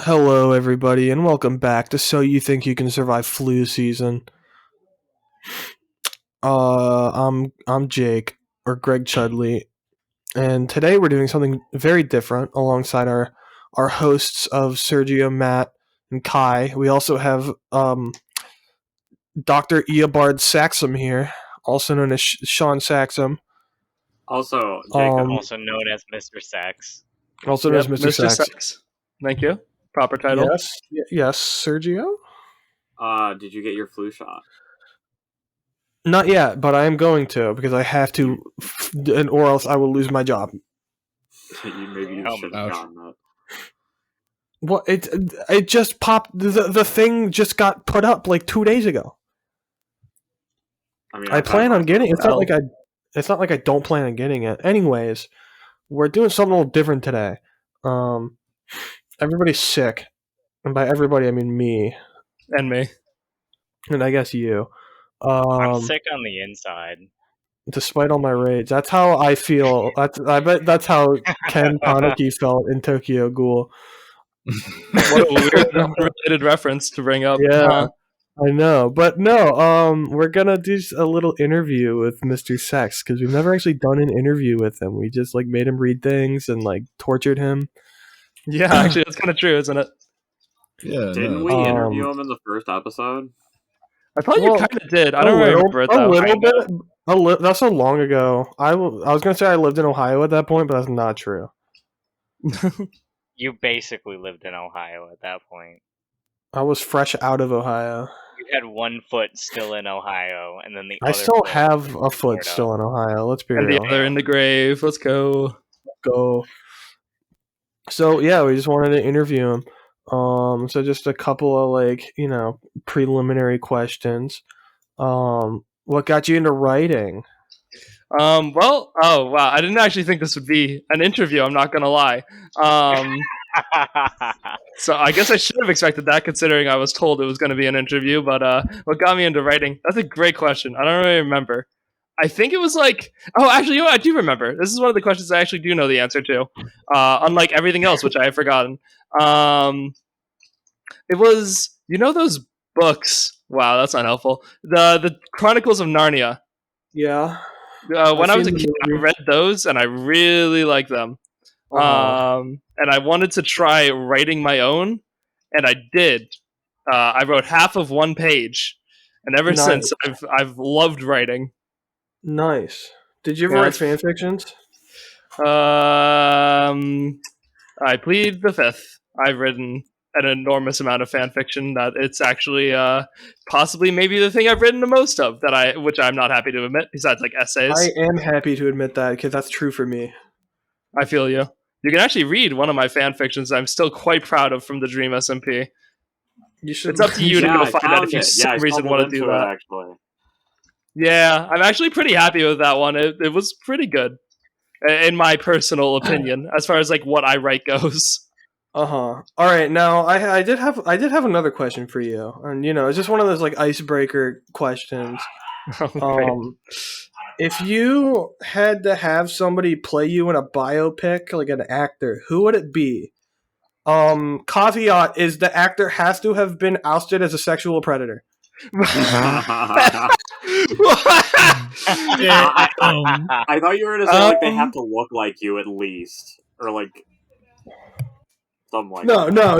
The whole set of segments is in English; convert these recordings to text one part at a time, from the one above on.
Hello, everybody, and welcome back to So You Think You Can Survive Flu Season. I'm Jake, or Greg Chudley, and today we're doing something very different alongside our hosts of Sergio, Matt, and Kai. We also have Dr. Eobard Saxum here, also known as Shaun Saxum. Also, Jacob. Also known as Mr. Sax. Also known as Mr. Sax. Thank you. Proper title. Yes, Sergio? Did you get your flu shot? Not yet, but I am going to, because I have to, or else I will lose my job. Maybe you should have gotten that. Well, it just popped. The thing just got put up like 2 days ago. I plan on getting it. It's not like I don't plan on getting it. Anyways, we're doing something a little different today. Everybody's sick, and by everybody I mean me and me, and I guess you. I'm sick on the inside. Despite all my rage, that's how I feel. I bet that's how Ken Kaneki felt in Tokyo Ghoul. What a weird unrelated reference to bring up. Yeah, I know, but no. We're gonna do a little interview with Mr. Sax because we've never actually done an interview with him. We just made him read things and tortured him. Yeah, actually, that's kind of true, isn't it? Yeah. Didn't we interview him in the first episode? I thought you kind of did. I don't remember it though. A little bit. That's so long ago. I was gonna say I lived in Ohio at that point, but that's not true. You basically lived in Ohio at that point. I was fresh out of Ohio. You had one foot still in Ohio, and then I still have a foot still in Ohio. Let's be real. And the other in the grave. Let's go. So yeah, we just wanted to interview him. So just a couple of preliminary questions. What got you into writing? Well, oh wow, I didn't actually think this would be an interview. I'm not gonna lie. So I guess I should have expected that, considering I was told it was going to be an interview. But what got me into writing? That's a great question. I don't really remember. I think it was actually, I do remember. This is one of the questions I actually do know the answer to. Unlike everything else, which I have forgotten. It was, those books. Wow, that's not helpful. The Chronicles of Narnia. Yeah. When I was a kid, I read those and I really liked them. And I wanted to try writing my own, and I did. I wrote half of one page, and ever since I've loved writing. Nice. Did you ever write fan fictions? I plead the fifth. I've written an enormous amount of fan fiction that it's actually possibly maybe the thing I've written the most of, which I'm not happy to admit, besides essays. I am happy to admit that, because that's true for me. I feel you. You can actually read one of my fan fictions I'm still quite proud of from the Dream SMP. It's up to you to go find out if you for some reason want to do that. Actually. Yeah, I'm actually pretty happy with that one. It was pretty good, in my personal opinion, as far as what I write goes. All right, now I did have another question for you, and it's just one of those icebreaker questions. If you had to have somebody play you in a biopic, like an actor, who would it be? Caveat is the actor has to have been ousted as a sexual predator. I thought you were going to say they have to look like you at least, or something like that. No.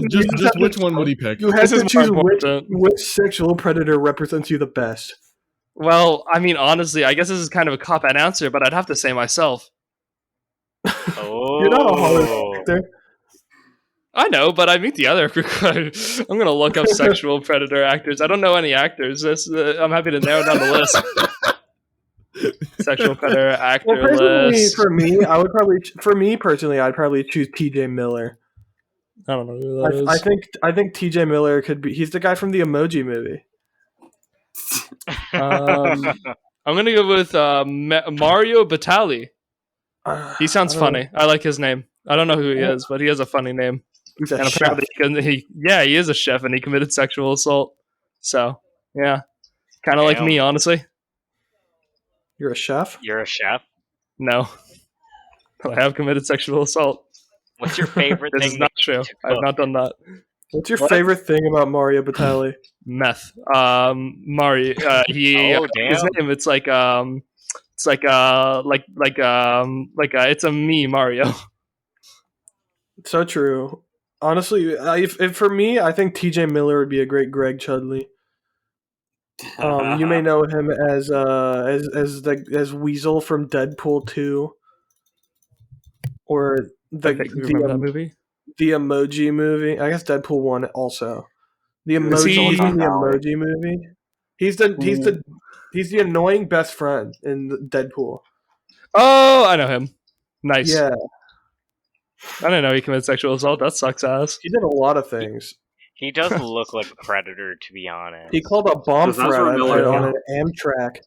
Just which one would he pick? You have to choose which sexual predator represents you the best. Well, I mean, honestly, I guess this is kind of a cop-out answer, but I'd have to say myself. You're not a horror actor. I know, but I mean the other. I'm going to look up sexual predator actors. I don't know any actors. I'm happy to narrow down the list. Sexual predator actor list. For me, personally, I'd probably choose T.J. Miller. I don't know who that is. I think T.J. Miller could be. He's the guy from the Emoji Movie. I'm gonna go with Mario Batali. He sounds funny. I like his name. I don't know who he is, but he has a funny name. He's a chef. He is a chef, and he committed sexual assault. So yeah, kind of like me, honestly. You're a chef? You're a chef? No, but I have committed sexual assault. What's your favorite This thing is not true. I have not done that. What's your favorite thing about Mario Batali? Meth. Mari. He. Oh, His damn. name. It's like it's a me Mario. So true. Honestly, if for me, I think T.J. Miller would be a great Greg Chudley. You may know him as Weasel from Deadpool 2, or I think you remember that movie. the Emoji Movie. I guess Deadpool 1 also. The Is he- Emoji in the Emoji Movie. He's the annoying best friend in Deadpool. Oh, I know him. Nice. Yeah, I didn't know he committed sexual assault. That sucks ass. he did a lot of things. He does look like a predator, to be honest. He called a bomb Does threat Ezra Miller on count? an Amtrak.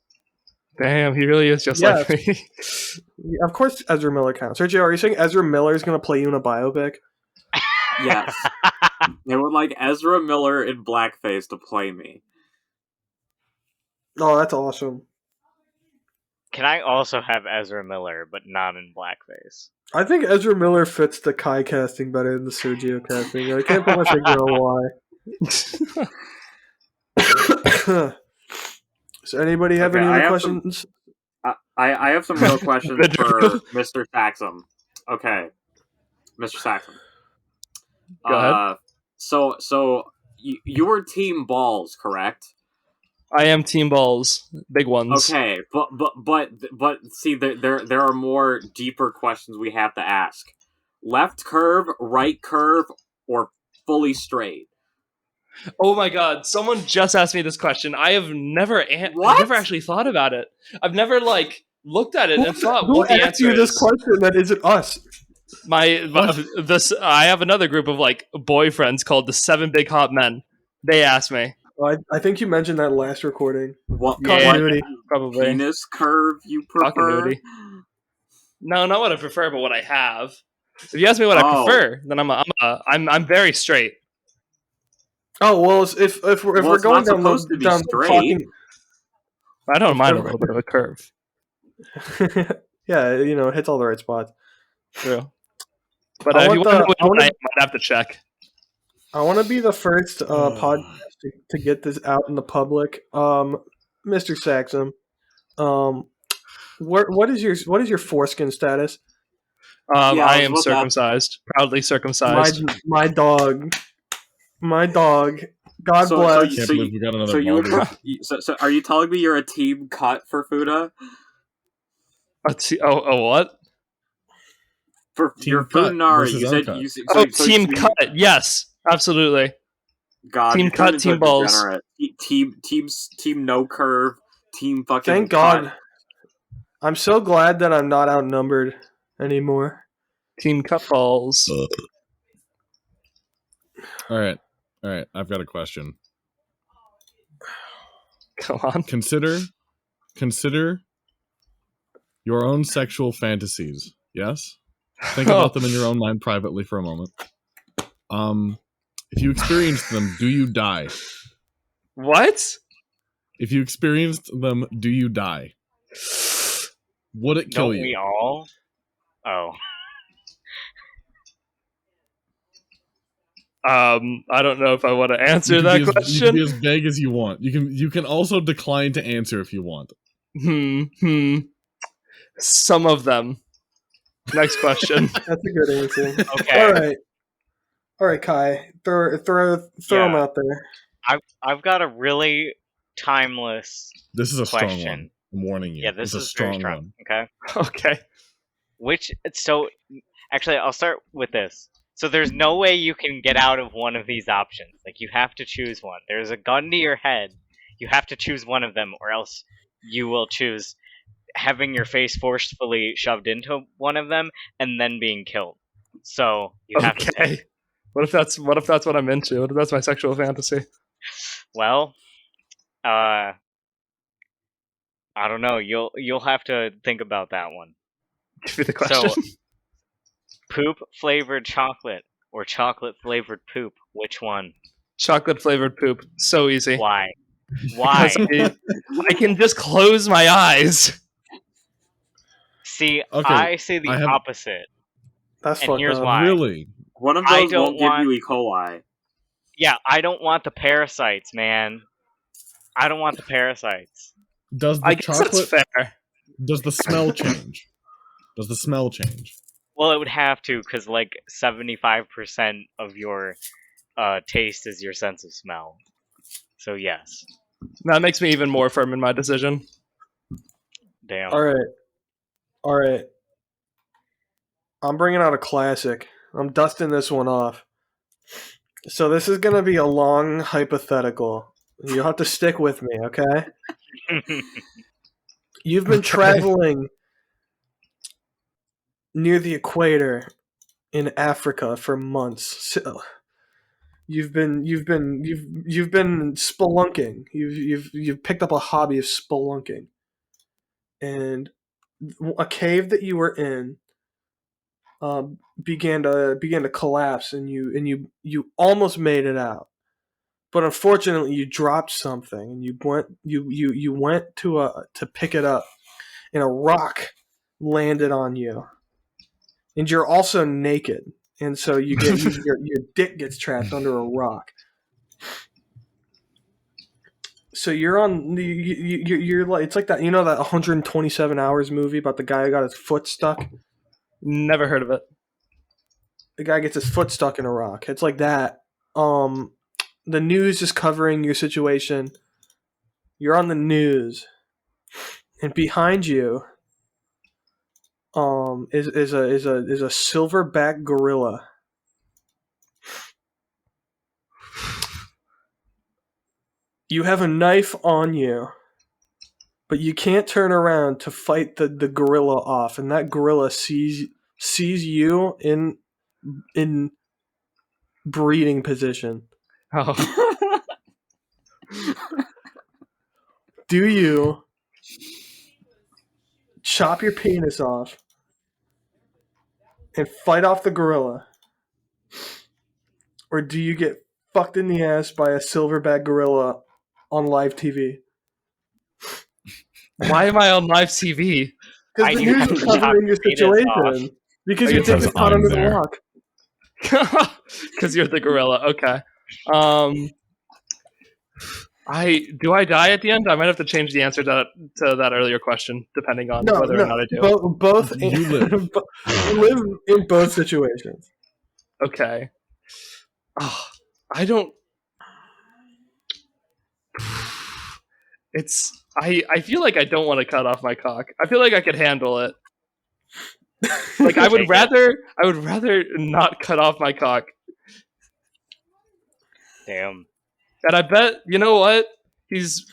Damn, he really is just like me. Of course, Ezra Miller counts. Sergio, are you saying Ezra Miller is going to play you in a biopic? Yes. They would like Ezra Miller in blackface to play me. Oh, that's awesome. Can I also have Ezra Miller, but not in blackface? I think Ezra Miller fits the Kai casting better than the Sergio casting. I can't put my finger on why. So, anybody have any other questions? I have some real questions for Mr. Saxum. Okay, Mr. Saxum. Go ahead. So you were Team Balls, correct? I am Team Balls, big ones. Okay, but see, there are more deeper questions we have to ask. Left curve, right curve, or fully straight? Oh my god, someone just asked me this question. I have never I've never actually thought about it. I've never looked at it and thought Who what the asked answer you is. this question that isn't us? I have another group of boyfriends called the 7 Big Hot Men. They asked me. I think you mentioned that last recording. What Continuity. Probably. Penis curve you prefer? Continuity. No, not what I prefer, but what I have. If you ask me what I prefer, then I'm very straight. Oh well, if we're going down talking, I don't mind a little bit of a curve. Yeah, it hits all the right spots. True. But if you want to know which one I might have to check. I want to be the first podcast to get this out in the public. Mr. Saxum, what is your foreskin status? I am circumcised. Proudly circumcised. My dog. God bless. Can't believe we got another So are you telling me you're a team cut for Fuda? What? For Team your cut Funari, versus you said uncut. Team cut. Yes, absolutely. God, team cut, team balls. Team no curve, team fucking. Thank God. I'm so glad that I'm not outnumbered anymore. Team cut balls. All right. I've got a question. Come on. Consider your own sexual fantasies. Yes. Think about them in your own mind privately for a moment. If you experienced them, do you die? What? If you experienced them, do you die? Would it kill Don't you? we all? Oh. I don't know if I want to answer that question. You can be as vague as you want. You can also decline to answer if you want. Some of them. Next question. That's a good answer. Okay. All right, Kai. Throw them out there. I've got a really timeless. This is a question. strong one. I'm warning you. Yeah, this is a strong very strong one. Okay. Okay. Actually, I'll start with this. So there's no way you can get out of one of these options. Like, you have to choose one. There's a gun to your head. You have to choose one of them, or else you will choose having your face forcefully shoved into one of them and then being killed. So you have to take. What if that's what I'm into? What if that's my sexual fantasy? Well, I don't know. You'll have to think about that one. Give me the question. So, poop flavored chocolate or chocolate flavored poop? Which one? Chocolate flavored poop. So easy. Why? Why? I can just close my eyes. See, Okay, I say the opposite. That's And fucked here's up. why. Really? One of I those don't won't give want- you E. coli. Yeah, I don't want the parasites, man. I don't want the parasites. Does the I guess that's chocolate? fair. Does the smell change? Does the smell change? Well, it would have to, because like 75% of your taste is your sense of smell. So yes. That makes me even more firm in my decision. Damn. All right. I'm bringing out a classic. I'm dusting this one off. So this is going to be a long hypothetical. You'll have to stick with me, okay? You've been traveling near the equator in Africa for months. You've been spelunking. You've picked up a hobby of spelunking, and a cave that you were in began to collapse, and you almost made it out, but unfortunately you dropped something, and you went to pick it up, and a rock landed on you, and you're also naked. And so you get your dick gets trapped under a rock. So you're on you're like, it's like that, that 127 hours movie about the guy who got his foot stuck. Never heard of it. The guy gets his foot stuck in a rock. It's like that. The news is covering your situation. You're on the news, and behind you is a silverback gorilla. You have a knife on you, but you can't turn around to fight the gorilla off, and that gorilla sees you in breeding position. Oh. Do you chop your penis off and fight off the gorilla? Or do you get fucked in the ass by a silverback gorilla on live TV? Why am I on live TV? Because the news is covering your situation. Because your dick is caught under the rock. Because you're the gorilla. Okay. Do I die at the end? I might have to change the answer to that earlier question, depending on whether or not I do. Both You live. you live in both situations. Okay. Oh, I don't. I feel like I don't want to cut off my cock. I feel like I could handle it. Like I would rather not cut off my cock. Damn. And I bet, you know what? He's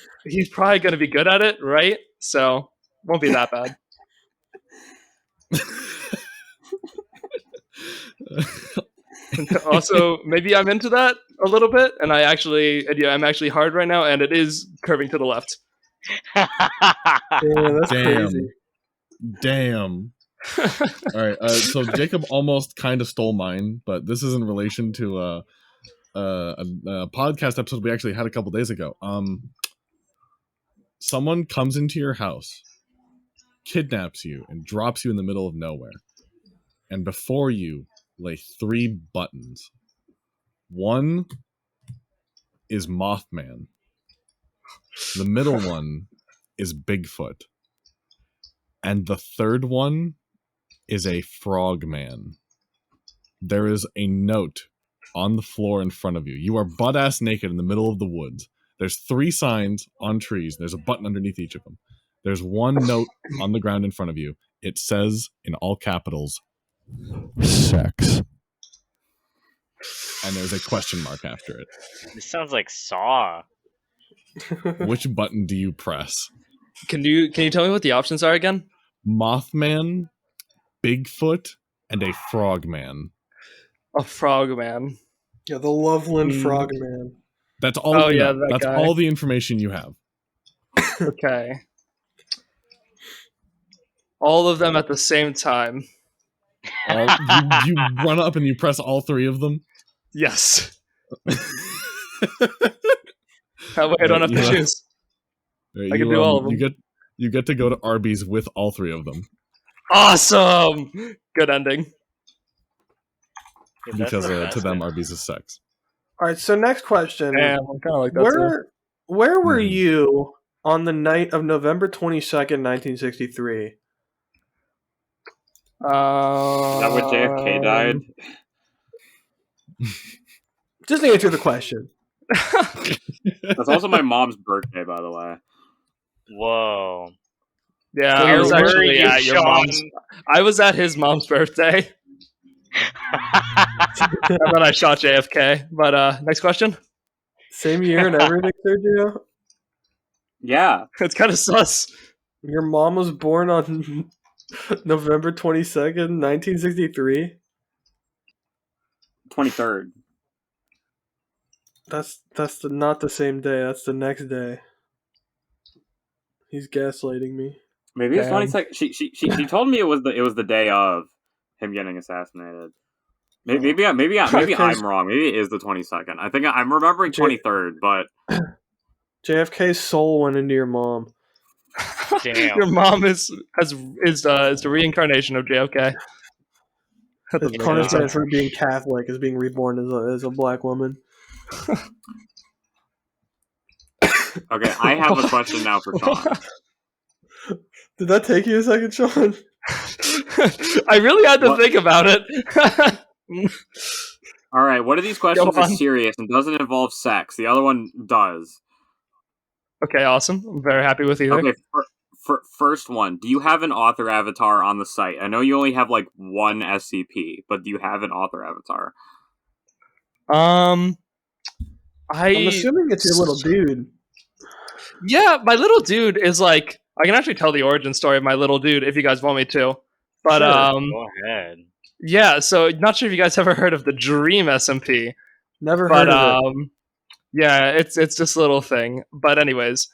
probably going to be good at it, right? So, won't be that bad. Also, maybe I'm into that a little bit, and I'm actually hard right now, and it is curving to the left. Yeah, that's crazy. Damn. All right. So Jacob almost kind of stole mine, but this is in relation to a podcast episode we actually had a couple days ago. Someone comes into your house, kidnaps you, and drops you in the middle of nowhere. And before you lay 3 buttons. One is Mothman. The middle one is Bigfoot. And the third one is a frogman. There is a note on the floor in front of you. You are butt-ass naked in the middle of the woods. There's 3 signs on trees. There's a button underneath each of them. There's one note on the ground in front of you. It says, in all capitals, sex. And there's a question mark after it. This sounds like Saw. Which button do you press? Can you tell me what the options are again? Mothman, Bigfoot, and a frogman. A frogman. Yeah, the Loveland Frogman. That's all. Oh, yeah, that that's guy. all the information you have. Okay. All of them at the same time. You run up and you press all 3 of them? Yes. That way I don't have to choose. I can do all of them. You get to go to Arby's with all 3 of them. Awesome! Good ending. Yeah, that's because the to best them, one. Arby's is sex. All right, so next question. Damn, I'm kind of like that too. Where were Mhm. you on the night of November 22nd, 1963? Is that when JFK died? Just answer the question. That's also my mom's birthday, by the way. Whoa. Yeah, So I was where actually were you, at your Sean? mom's. I was at his mom's birthday, and then I shot JFK. But next question. Same year and everything, Sergio? Yeah. It's kind of sus. Your mom was born on November 22nd, 1963? 23rd. That's not the same day. That's the next day. He's gaslighting me. Maybe it's Damn. 22nd. She told me it was the day of him getting assassinated. Maybe I'm wrong. Maybe it is the 22nd. I think I'm remembering 23rd, but JFK's soul went into your mom. Damn. Your mom is the reincarnation of JFK. That His doesn't make any punishment sense. for being Catholic is being reborn as a black woman. okay, I have a question now for Sean. Did that take you a second, Sean? I really had to What? think about it. All right, one of these questions Go on. is serious and doesn't involve sex. The other one does. Okay, awesome. I'm very happy with either. Okay, first one. Do you have an author avatar on the site? I know you only have like one SCP, but do you have an author avatar? I'm assuming it's your little dude. Yeah, my little dude is like, I can actually tell the origin story of my little dude if you guys want me to. But Sure. Go ahead. yeah, so not sure if you guys ever heard of the Dream SMP, Never but heard of it. yeah, it's this little thing. But anyways,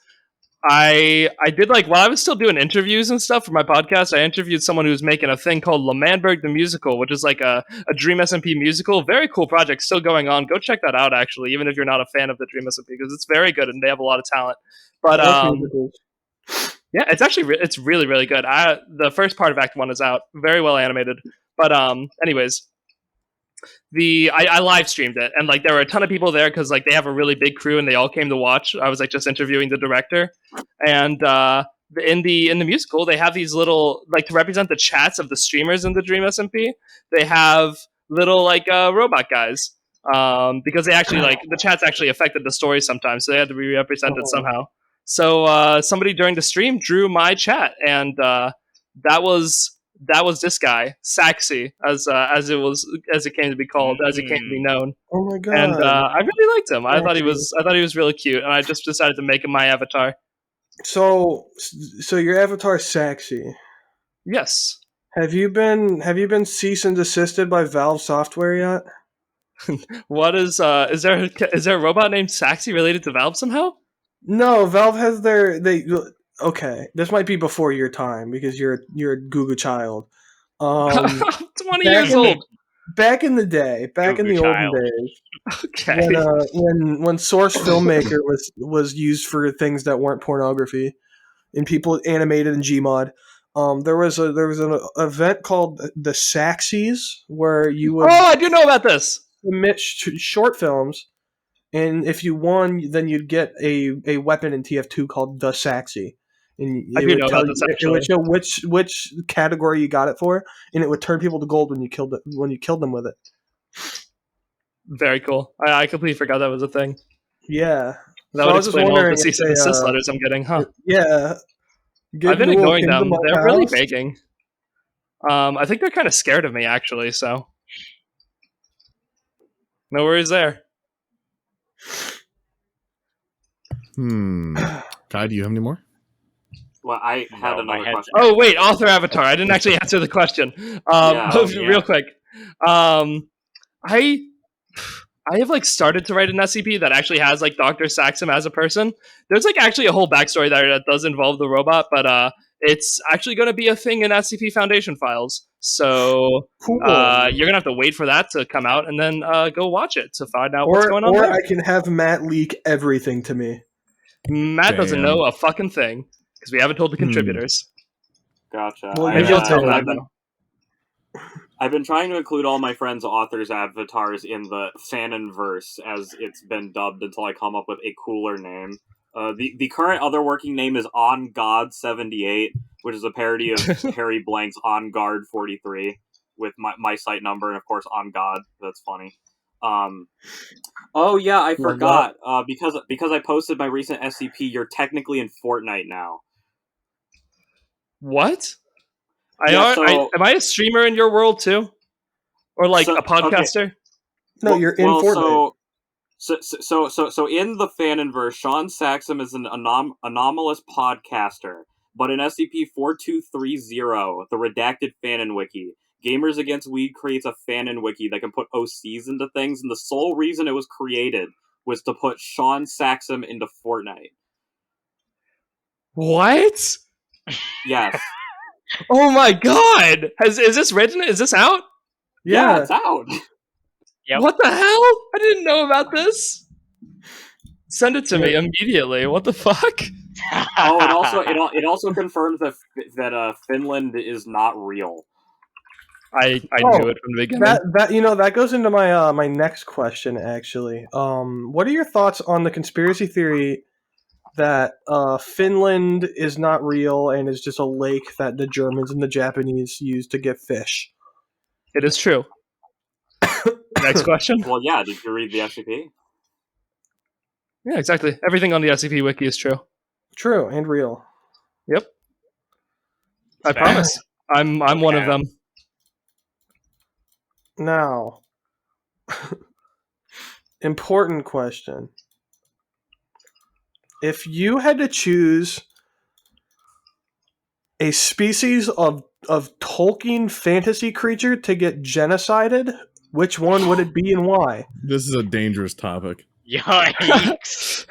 I did like while I was still doing interviews and stuff for my podcast, I interviewed someone who was making a thing called L'Manberg the Musical, which is like a Dream SMP musical. Very cool project, still going on. Go check that out actually, even if you're not a fan of the Dream SMP, because it's very good and they have a lot of talent. But I like musicals. yeah, it's actually it's really really good. The first part of Act 1 is out, very well animated. But anyways, I live streamed it, and like there were a ton of people there because like they have a really big crew and they all came to watch. I was like just interviewing the director, and in the musical they have these little like to represent the chats of the streamers in the Dream SMP. They have little like robot guys because they actually like the chats actually affected the story sometimes, so they had to be represented somehow. So somebody during the stream drew my chat, and that was this guy, Saxy, as it came to be called, as it came to be known. Oh my god! And I really liked him. I thought he was really cute, and I just decided to make him my avatar. So your avatar is Saxy. Yes. Have you been cease and desisted by Valve Software yet? What is there a robot named Saxy related to Valve somehow? No, Valve has okay, this might be before your time because you're a Google child. 20 years old. Back in the day, back in the olden days, Okay. when Source Filmmaker was used for things that weren't pornography, and people animated in Gmod, there was an event called the Saxys where you would I do know about this. submit short films. And if you won, then you'd get a weapon in TF2 called the Saxy. And I do know about this, it would show which category you got it for, and it would turn people to gold when you killed them with it. Very cool. I completely forgot that was a thing. Yeah. That would explain all the cease and desist letters I'm getting, huh? Yeah. I've been ignoring them. They're really begging. I think they're kind of scared of me, actually, so. No worries there. Kai, do you have any more? Well, I had another question. Oh, wait, author avatar. I didn't actually answer the question. Real quick. I have like started to write an SCP that actually has like Dr. Saxum as a person. There's like actually a whole backstory there that does involve the robot, but it's actually going to be a thing in SCP Foundation files. So cool. You're going to have to wait for that to come out and then go watch it to find out what's going on. Or there. I can have Matt leak everything to me. Matt doesn't know a fucking thing because we haven't told the contributors. Gotcha. Well, Maybe you'll tell Matt though. I've been trying to include all my friends' authors' avatars in the Fanonverse, as it's been dubbed, until I come up with a cooler name. The current other working name is On God 78, which is a parody of Harry Blank's On Guard 43, with my site number, and of course On God. That's funny. Oh yeah, I forgot. Because I posted my recent SCP, you're technically in Fortnite now. What? Yeah, am I a streamer in your world too, or like a podcaster? Okay. No, you're in Fortnite. So in the Fanonverse, Shaun Saxum is an anomalous podcaster, but in SCP-4230, the redacted Fanon wiki, Gamers Against Weed creates a Fanon wiki that can put OCs into things, and the sole reason it was created was to put Shaun Saxum into Fortnite. What? Yes. Oh my god! Is this written? Is this out? Yeah, it's out. Yep. What the hell? I didn't know about this. Send it to me immediately. What the fuck? Oh, it also confirms that Finland is not real. I knew it from the beginning. That goes into my my next question actually. What are your thoughts on the conspiracy theory that Finland is not real and is just a lake that the Germans and the Japanese use to get fish? It is true. Next question. Well, yeah. Did you read the SCP? Yeah, exactly. Everything on the SCP wiki is true. True and real. Yep. I promise. I'm one of them. Now, important question. If you had to choose a species of Tolkien fantasy creature to get genocided, which one would it be and why? This is a dangerous topic. Yikes.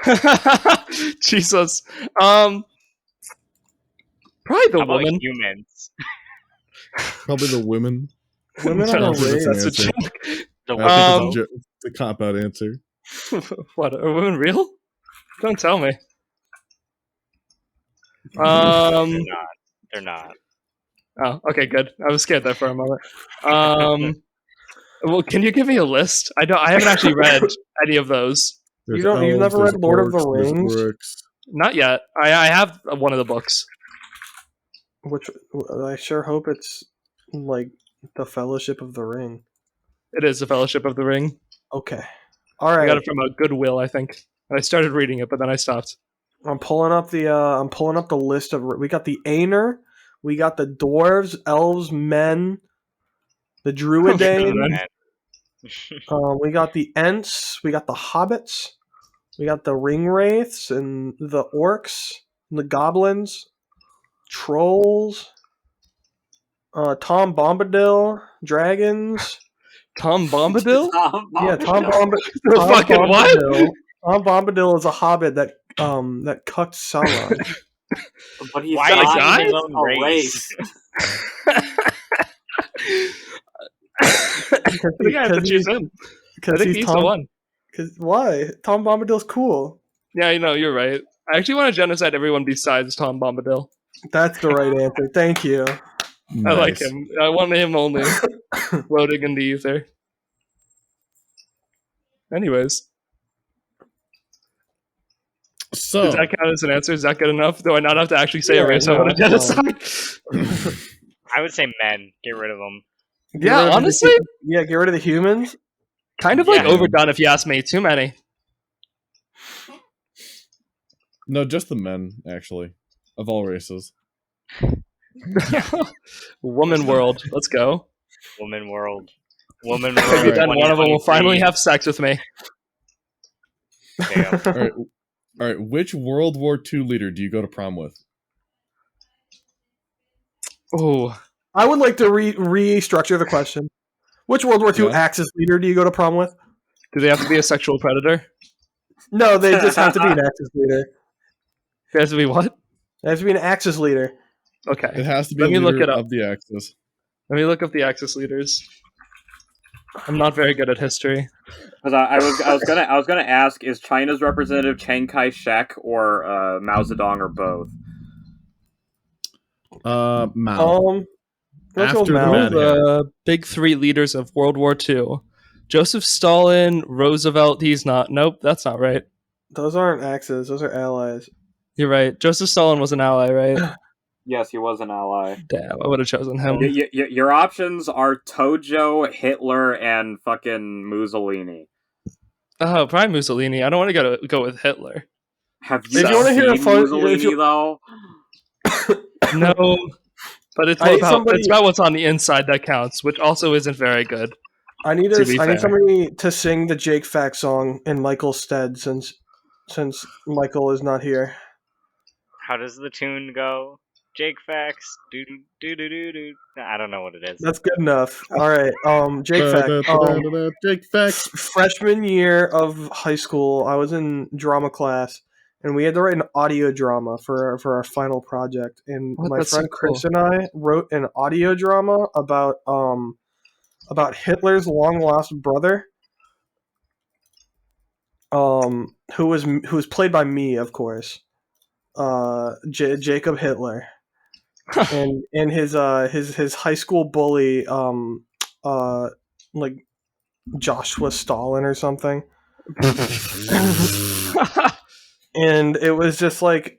Jesus. Probably the How about woman. humans? Probably the women. Women are That's race. an That's a answer. joke. The It's a cop-out answer. What? Are women real? Don't tell me. They're not. Oh, okay, good. I was scared there for a moment. Well, can you give me a list? I haven't actually read any of those. There's You've never there's read Lord of the orcs, Rings? there's orcs. Not yet. I have one of the books. Which I sure hope it's like the Fellowship of the Ring. It is the Fellowship of the Ring. Okay. All right. I got it from a Goodwill, I think. And I started reading it, but then I stopped. I'm pulling up the list of. We got the Aenir, we got the dwarves, elves, men, the Druidae. We got the Ents, we got the hobbits, we got the ring wraiths and the orcs, and the goblins, trolls, Tom Bombadil, dragons. Tom Bombadil? Yeah, Tom Bombadil. Fucking what? Tom Bombadil is a hobbit that cucked Sauron. But he's Why not is he in his own a race? I think I have to choose him. I think he's the one. Why? Tom Bombadil's cool. Yeah, you're right. I actually want to genocide everyone besides Tom Bombadil. That's the right answer. Thank you. Nice. I like him. I want him only. Floating in the ether. Anyways. So, does that count as an answer? Is that good enough? Do I not have to actually say a race I want to genocide? I would say men. Get rid of them. Yeah, honestly? Get rid of the humans. Kind of overdone if you ask me. Too many. No, just the men, actually. Of all races. Woman world. Let's go. Woman world. Woman Maybe world. then one of them will finally have sex with me. All right. Which World War II leader do you go to prom with? Oh, I would like to restructure the question. Which World War II Axis leader do you go to prom with? Do they have to be a sexual predator? No, they just have to be an Axis leader. It has to be what? It has to be an Axis leader. Okay. It has to be Let me look it up. of the Axis. Let me look up the Axis leaders. I'm not very good at history. Because I was gonna ask, is China's representative Chiang Kai-shek or Mao Zedong or both? Mao. Let's go After with the Mao. Mad Hatter. The big three leaders of World War II. Joseph Stalin, Roosevelt. He's not. Nope, that's not right. Those aren't axes. Those are allies. You're right. Joseph Stalin was an ally, right? Yes, he was an ally. Damn, I would have chosen him. Your options are Tojo, Hitler, and fucking Mussolini. Oh, probably Mussolini. I don't want to go with Hitler. Have you If you wanna seen hear a fun- Mussolini, if you- though? No, but it's I need about somebody- it's about what's on the inside that counts, which also isn't very good. I need To be fair. somebody to sing the Jake Fax song in Michael's stead since Michael is not here. How does the tune go? Jake Fax. Do do do do do. I don't know what it is. That's good enough. All right. Jake Fax. Jake Fax. Freshman year of high school, I was in drama class, and we had to write an audio drama for our final project. And Oh, my that's so friend Chris cool. and I wrote an audio drama about Hitler's long lost brother, who was played by me, of course, Jacob Hitler, and his high school bully, like Joshua Stalin or something. And it was just like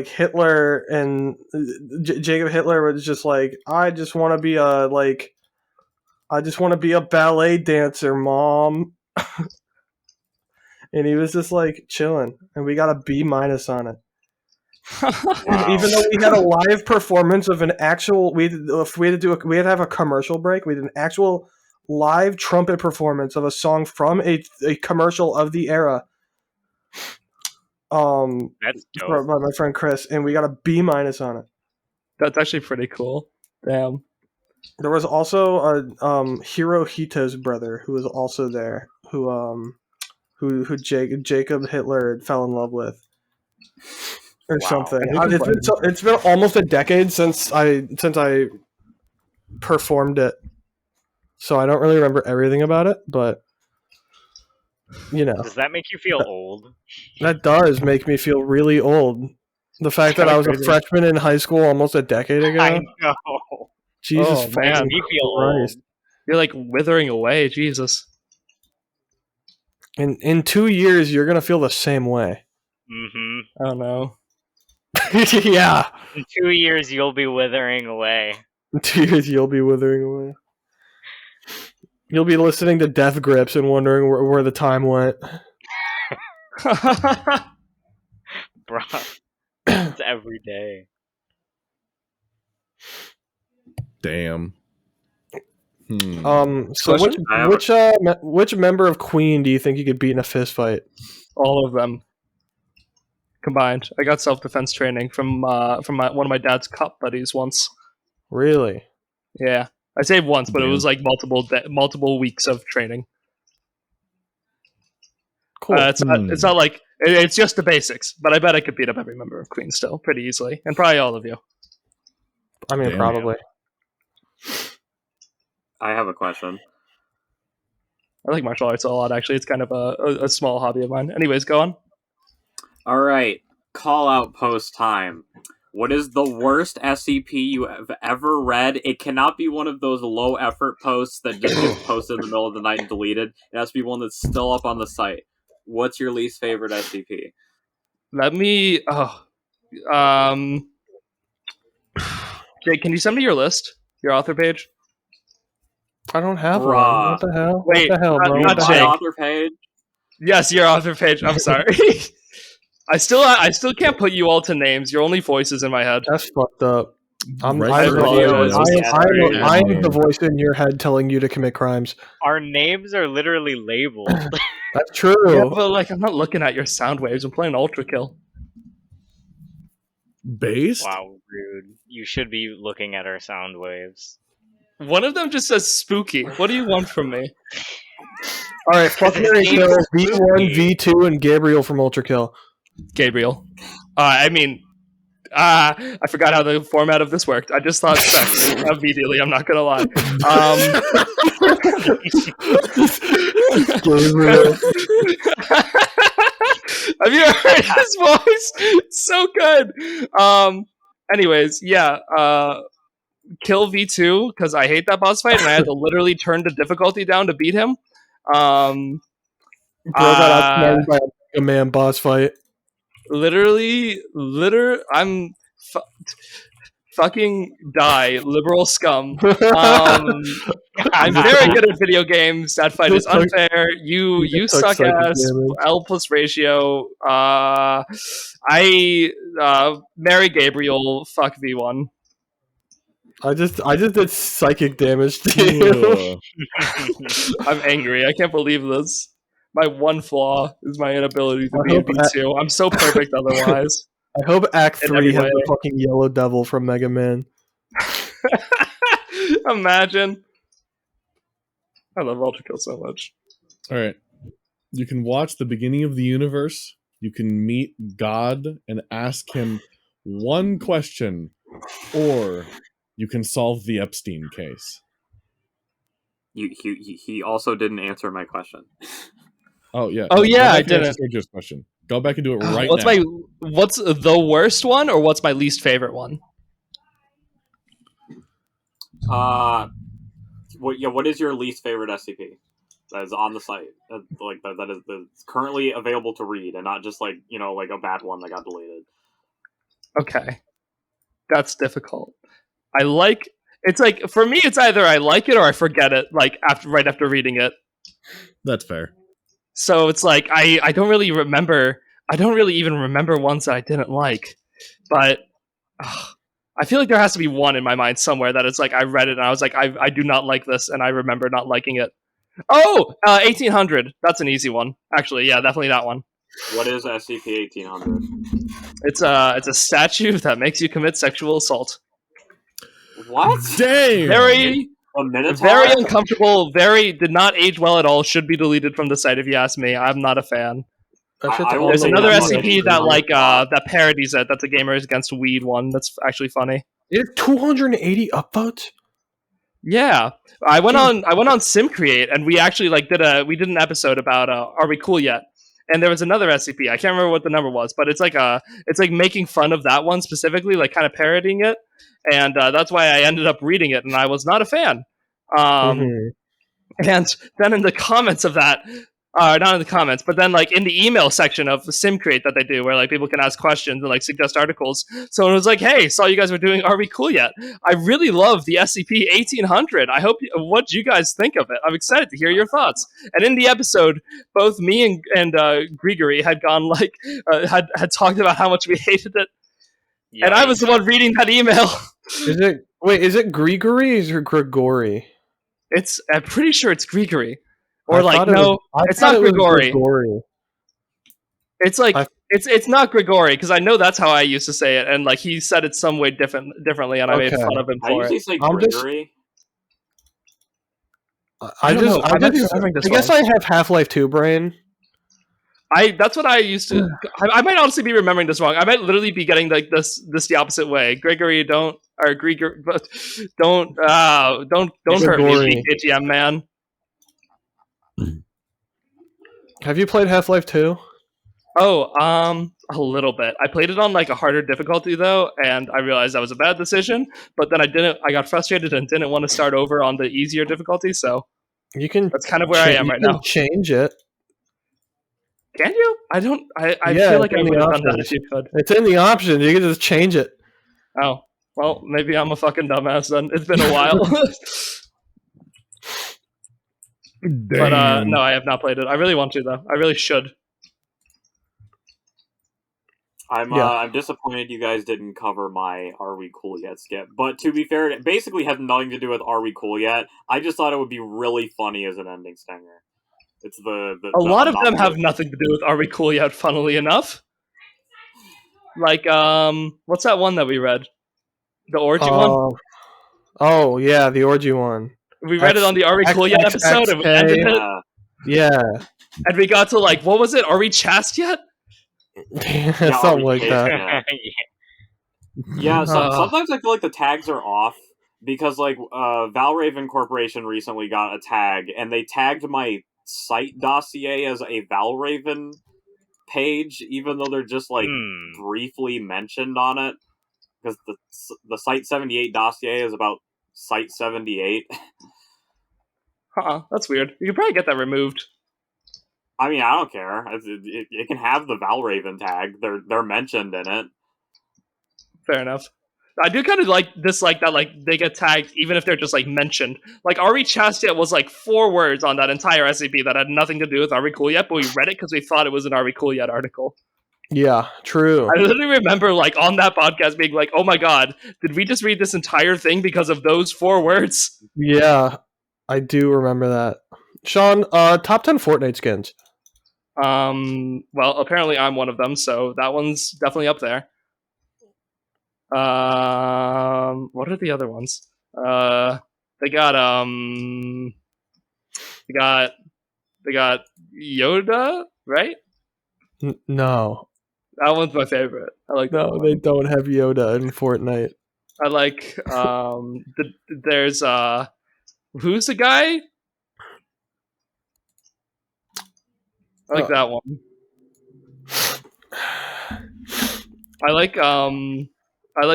Hitler and Jacob Hitler was just like, I just want to be a ballet dancer, Mom. And he was just like chilling, and we got a B- on it. Wow. Even though we had a live performance of an actual, we had to have a commercial break. We did an actual live trumpet performance of a song from a commercial of the era. That's dope. By my friend Chris, and we got a B- on it. That's actually pretty cool. Damn. There was also a Hirohito's brother who was also there, who Jacob Hitler fell in love with, or Wow. something. I think It's been almost a decade since I performed it, so I don't really remember everything about it. But you know, Does that make you feel old? that does make me feel really old. The fact that I was a freshman in high school almost a decade ago. I know. Jesus Oh, man. fucking You feel old. Christ. You're like withering away, Jesus. In 2 years, you're gonna feel the same way. Mm-hmm. I don't know. Yeah. In 2 years, you'll be withering away. In 2 years, you'll be withering away. You'll be listening to Death Grips and wondering where the time went. Bruh. It's every day. Damn. So Question? which member of Queen do you think you could beat in a fist fight? All of them combined. I got self-defense training from one of my dad's cop buddies once. Really? Yeah, I say once, but it Damn. was like multiple weeks of training. Cool. It's not like it's just the basics, but I bet I could beat up every member of Queen still pretty easily, and probably all of you. I mean, Damn. probably. I have a question. I like martial arts a lot. Actually, it's kind of a small hobby of mine. Anyways, go on. All right, call out post time. What is the worst SCP you have ever read? It cannot be one of those low effort posts that just gets posted in the middle of the night and deleted. It has to be one that's still up on the site. What's your least favorite SCP? Let me. Jake, can you send me your list, your author page? I don't have Bruh. one. What the hell? Wait, what the hell, not- bro? not What the My Jake. hell? author page. Yes, your author page. I'm sorry. I still can't put you all to names. You're only voices in my head. That's fucked up. I'm Right the video is voice in your head telling you to commit crimes. Our names are literally labeled. That's true. Yeah, but like I'm not looking at your sound waves. I'm playing Ultra Kill. Based? Wow, rude. You should be looking at our sound waves. One of them just says spooky. What do you want from me? All right, fuck Mary Kill, V1, V2, and Gabriel from Ultra Kill. Gabriel. I forgot how the format of this worked. I just thought sex immediately. I'm not gonna lie. Gabriel. Have you heard his voice? It's so good. Anyways, yeah. kill V2 because I hate that boss fight, and I had to literally turn the difficulty down to beat him. Bro got outsmarted by a Mega Man boss fight. Literally, I'm fucking die, liberal scum. I'm very good at video games. That fight is unfair. You suck ass. L plus ratio. Mary Gabriel. Fuck V1. I just did psychic damage to you. I'm angry. I can't believe this. My one flaw is my inability to be in V2. I'm so perfect otherwise. I hope Act 3 has the fucking Yellow Devil from Mega Man. Imagine. I love Ultra Kill so much. Alright. You can watch the beginning of the universe. You can meet God and ask him one question. Or you can solve the Epstein case. He also didn't answer my question. Oh, yeah. Oh, yeah, I didn't. Sergio's question. Go back and do it right now. What's the worst one, or what's my least favorite one? What is your least favorite SCP that is on the site? That is that's currently available to read, and not just like a bad one that got deleted. Okay, that's difficult. It's like for me, it's either I like it or I forget it. Like right after reading it. That's fair. So it's like I don't really remember. I don't really even remember ones that I didn't like, but I feel like there has to be one in my mind somewhere that it's like I read it and I was like I do not like this, and I remember not liking it. Oh, 1800. That's an easy one, actually. Yeah, definitely that one. What is SCP 1800? It's a statue that makes you commit sexual assault. What? Damn. Very uncomfortable. Did not age well at all. Should be deleted from the site if you ask me. I'm not a fan. There's another SCP that parodies it. That's a Gamers Against Weed one. That's actually funny. It's 280 upvotes. Yeah, I went on SimCreate and we actually did an episode about Are We Cool Yet? And there was another SCP. I can't remember what the number was, but it's like making fun of that one specifically, like kind of parodying it, and that's why I ended up reading it, and I was not a fan. And then in the comments of that. Not in the comments, but then in the email section of the SimCreate that they do, where people can ask questions and suggest articles. Someone was like, "Hey, saw you guys were doing Are We Cool Yet? I really love the SCP 1800. I hope what you guys think of it. I'm excited to hear your thoughts." And in the episode, both me and Grigory had gone had talked about how much we hated it, and I was the one reading that email. Is it Grigory or Grigori? I'm pretty sure it's Grigory. Or it's not Grigori. It's it's not Grigori, because I know that's how I used to say it, and he said it some way differently, and I made fun of him for it. I usually say Grigory. I guess I have Half-Life 2 brain. That's what I used to. I might honestly be remembering this wrong. I might literally be getting this the opposite way. Gregory, don't hurt me, PTM man. Have you played Half-Life 2? Oh, a little bit. I played it on a harder difficulty though, and I realized that was a bad decision. But then I got frustrated and didn't want to start over on the easier difficulty. So that's kind of where I am right now. Change it. Can you? I don't. I feel like I would have done that if you could. It's in the options. You can just change it. Oh well, maybe I'm a fucking dumbass then. It's been a while. But no, I have not played it. I really want to though. I really should. I'm disappointed you guys didn't cover my Are We Cool Yet skip. But to be fair, it basically has nothing to do with Are We Cool Yet. I just thought it would be really funny as an ending stinger. It's a lot of them have nothing to do with Are We Cool Yet, funnily enough. What's that one that we read? The orgy one? Oh yeah, the orgy one. We read it on the Are We Cool Yet episode, and we ended it. Yeah. And we got to what was it? Are we chaste yet? Something like that. Yeah, sometimes I feel like the tags are off because Valraven Corporation recently got a tag, and they tagged my site dossier as a Valraven page, even though they're just briefly mentioned on it. Because the Site 78 dossier is about Site 78. That's weird. You could probably get that removed. I mean, I don't care. It can have the Valraven tag. They're mentioned in it. Fair enough. I do kind of dislike that they get tagged even if they're just mentioned. Ari Chastia was 4 words on that entire SCP that had nothing to do with Are We Cool Yet, but we read it because we thought it was an Are We Cool Yet article. Yeah, true. I literally remember on that podcast being oh my god, did we just read this entire thing because of those 4 words? Yeah, I do remember that. Sean, top 10 Fortnite skins. Well, apparently I'm one of them, so that one's definitely up there. What are the other ones? They got Yoda, right? No. That one's my favorite. I like that one. They don't have Yoda in Fortnite. I like there's who's the guy? I like that one. I like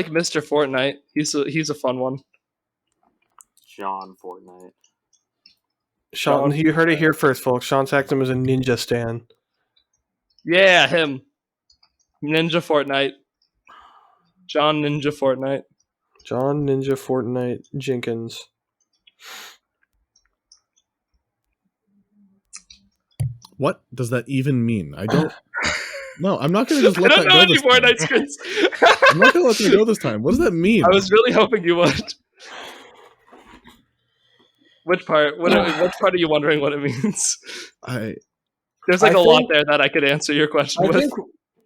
Mr. Fortnite. He's a fun one. John Fortnite. Sean, you heard it here first, folks. Shaun Saxum is a ninja stan. Yeah, him. Ninja Fortnite. John Ninja Fortnite. John Ninja Fortnite Jenkins. What does that even mean? I don't. No, I'm not going to just let that go. I don't know any Fortnite skins. I'm not going to let that go this time. What does that mean? I was really hoping you would. Which part? Which part are you wondering what it means? There's a lot there that I could answer your question with. I think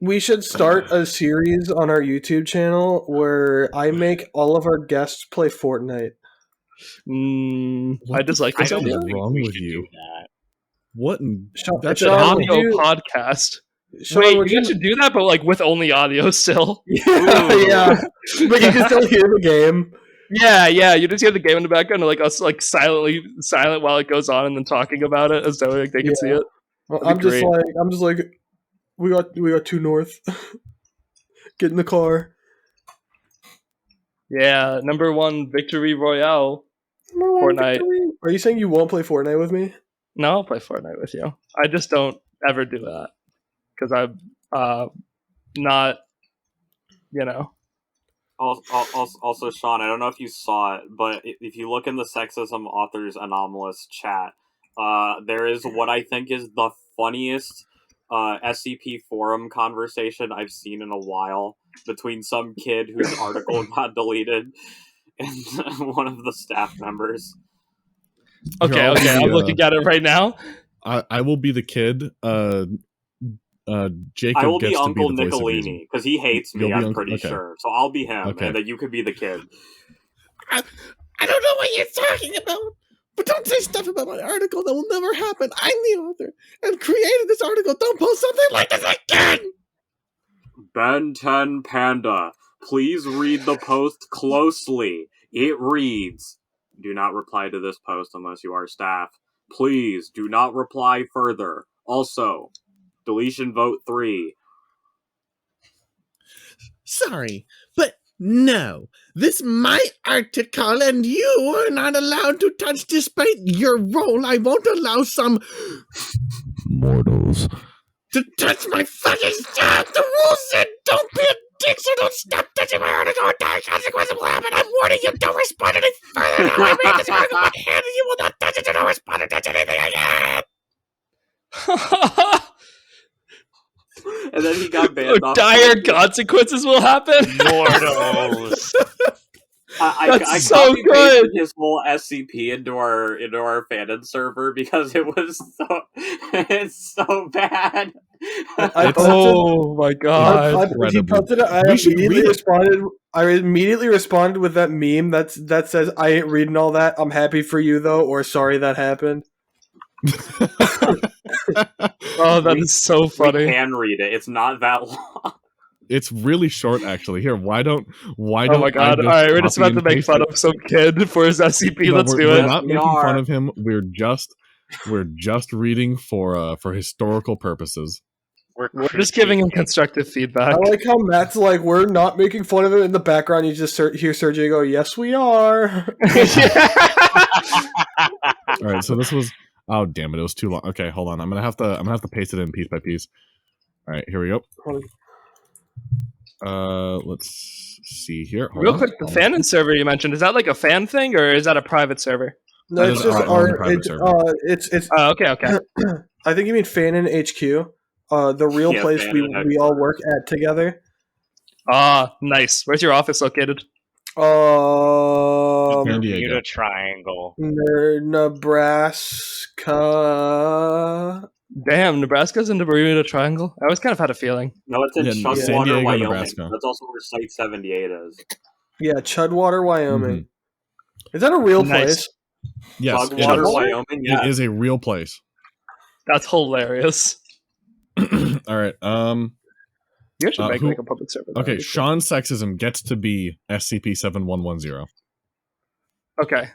we should start a series on our YouTube channel where I make all of our guests play Fortnite. I dislike this idea. What's wrong with you? What? That's an audio podcast. Wait, you should do that, but with only audio still. Yeah, but you can still hear the game. Yeah, you just hear the game in the background, and us silent while it goes on, and then talking about it as though they can see it. Well, I'm just like, we got 2 north. Get in the car. Yeah, number 1 victory royale. Fortnite. Victory. Are you saying you won't play Fortnite with me? No, I'll play Fortnite with you. I just don't ever do that because I'm not, Also, Sean, I don't know if you saw it, but if you look in the Sexism Authors Anomalous chat, there is what I think is the funniest SCP Forum conversation I've seen in a while between some kid whose article got deleted and one of the staff members. Okay, I'm looking at it right now. I will be the kid. Jacob I will gets be to Uncle be the voice Nicolini because he hates me. I'm pretty okay. sure. So I'll be him, Okay. and then you could be the kid. I don't know what you're talking about, but don't say stuff about my article that will never happen. I'm the author and created this article. Don't post something like this again. Ben 10 Panda, please read the post closely. It reads, "Do not reply to this post unless you are staff. Please do not reply further. Also, deletion vote 3. Sorry, but no. This my article and you are not allowed to touch despite your role. I won't allow some mortals to touch my fucking stuff. The rules said don't be a dick, so don't stop touching my article or dire consequences will happen. I'm warning you, don't respond any further. Now I made this article, but hand you will not touch it, so don't respond or touch anything again. And then he got banned off. Dire consequences will happen. Mortals. I so good. His whole SCP into our Fanon server because it's so bad. Oh my god! He posted it. I immediately responded with that meme that says, "I ain't reading all that. I'm happy for you though," or "Sorry that happened." Oh, that is so funny. We can read it. It's not that long. It's really short, actually. Here, why don't? Oh my god! All right, we're just about to make fun of some kid for his SCP. No, Let's do we're it. not making fun of him. We're just reading for historical purposes. We're just giving him critiquing. constructive feedback. I like how Matt's like, we're not making fun of it in the background. You just hear Sergio go, yes, we are. All right, so this was. Oh damn it! It was too long. Okay, hold on. I'm gonna have to paste it in piece by piece. All right, here we go. Let's see here. Hold Real on. quick, the Fanon server you mentioned, is that like a fan thing or is that a private server? No, That it's is just our own private server. it's. Oh, okay. I think you mean Fanon HQ, the real Yeah, place we Fanon all work at together. Ah, nice. Where's your office located? San Diego. Bermuda Triangle. Nebraska. Damn, Nebraska's in the Bermuda Triangle? I always kind of had a feeling. No, it's in Yeah, Chugwater, San Diego, Wyoming. Nebraska. That's also where Site 78 is. Yeah, Chudwater, Wyoming. Mm-hmm. Is that a real Nice. place? Yes, it Chugwater, is. Wyoming. Yeah. It is a real place. That's hilarious. All right. You should make who- like a public server. That Okay, would be Shaun Sexism gets to be SCP-7110. cool. Okay.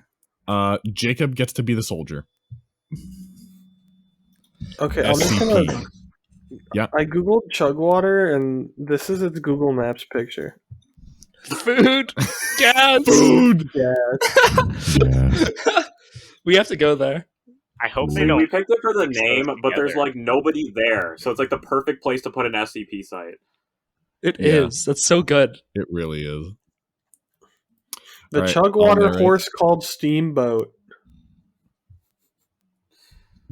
Jacob gets to be the soldier. Okay, I'm just gonna. SCP. Yeah. I googled Chugwater, and this is its Google Maps picture. Food! Gas! Food. Yeah. We have to go there. I hope they See, don't. we picked it for the mix name, those but there's together. like nobody there, so it's like the perfect place to put an SCP site. It Yeah. is. That's so good. It really is. The All right, Chugwater I'll narrate. horse called Steamboat.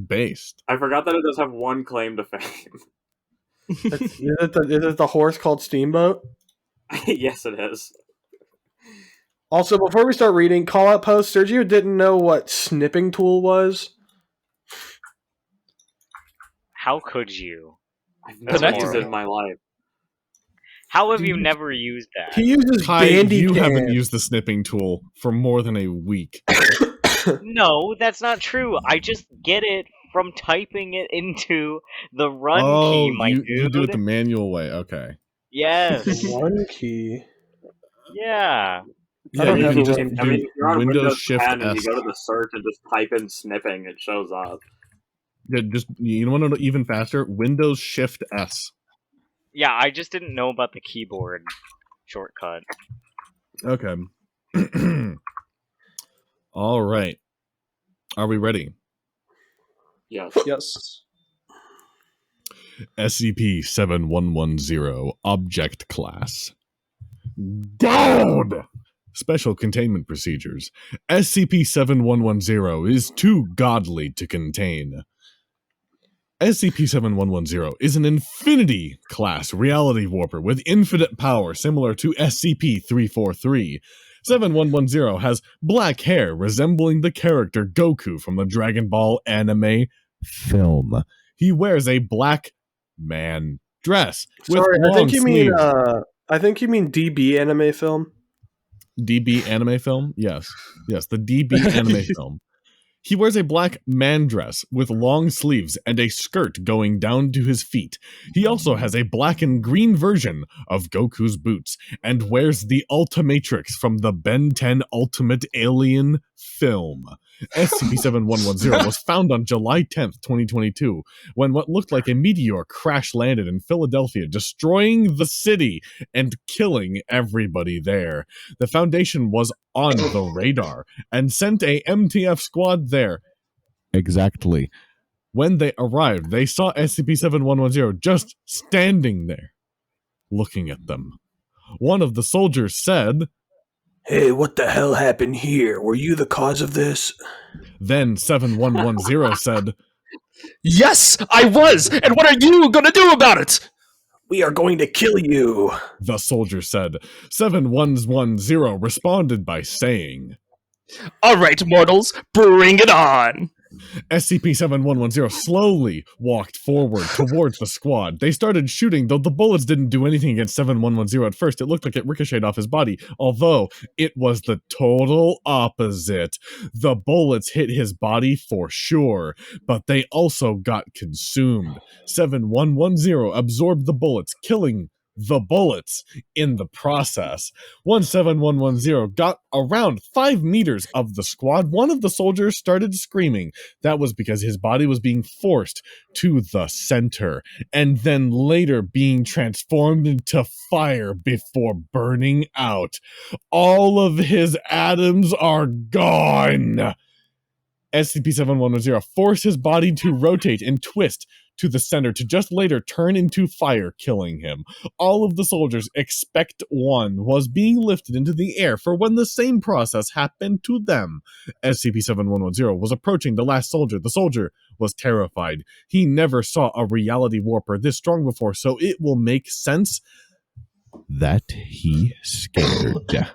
Based. I forgot that it does have one claim to fame. Is it the horse called Steamboat? Yes, it is. Also, before we start reading, call out post. Sergio didn't know what snipping tool was. How could you? I've never Connected. used it in my life. How have you never used that? He uses Kai, you Bandicam. haven't used the snipping tool for more than a week. No, that's not true. I just get it from typing it into the run Oh, key, my dude. you do it the manual way. Okay. Yes. One key. Yeah. I don't you have can a just run I mean, do if you're on Windows Shift 10 and S. you go to the search and just type in snipping, it shows up. Yeah, just you want to know even faster? Windows Shift S. Yeah, I just didn't know about the keyboard shortcut. Okay. All right. Are we ready? Yes. Yes. SCP-7110 Object Class. God! Special Containment Procedures. SCP-7110 is too godly to contain. SCP-7110 is an Infinity-class reality warper with infinite power similar to SCP-343. 7110 has black hair resembling the character Goku from the Dragon Ball anime film. He wears a black man dress with Sorry, long I think you mean sleeves. DB anime film. DB anime film? Yes. Yes, the DB anime film. He wears a black man dress with long sleeves and a skirt going down to his feet. He also has a black and green version of Goku's boots and wears the Ultimatrix from the Ben 10 Ultimate Alien film. SCP-7110 was found on July 10th, 2022, when what looked like a meteor crash landed in Philadelphia, destroying the city and killing everybody there. The Foundation was on the radar and sent a MTF squad there. Exactly. When they arrived, they saw SCP-7110 just standing there, looking at them. One of the soldiers said, Hey, what the hell happened here? Were you the cause of this? then 7110 said, Yes, I was! And what are you gonna do about it? We are going to kill you. the soldier said. 7110 responded by saying, Alright, mortals, bring it on! SCP-7110 slowly walked forward towards the squad. They started shooting, though the bullets didn't do anything against 7110 at first. It looked like it ricocheted off his body, although it was the total opposite. The bullets hit his body for sure, but they also got consumed. 7110 absorbed the bullets, killing the bullets in the process. 17110 got around 5 meters of the squad. One of the soldiers started screaming. That was because his body was being forced to the center and then later being transformed into fire before burning out. All of his atoms are gone. SCP-7110 forced his body to rotate and twist to the center to just later turn into fire, killing him. All of the soldiers except one was being lifted into the air for when the same process happened to them. SCP-7110 was approaching the last soldier. The soldier was terrified. He never saw a reality warper this strong before, so it will make sense that he scared.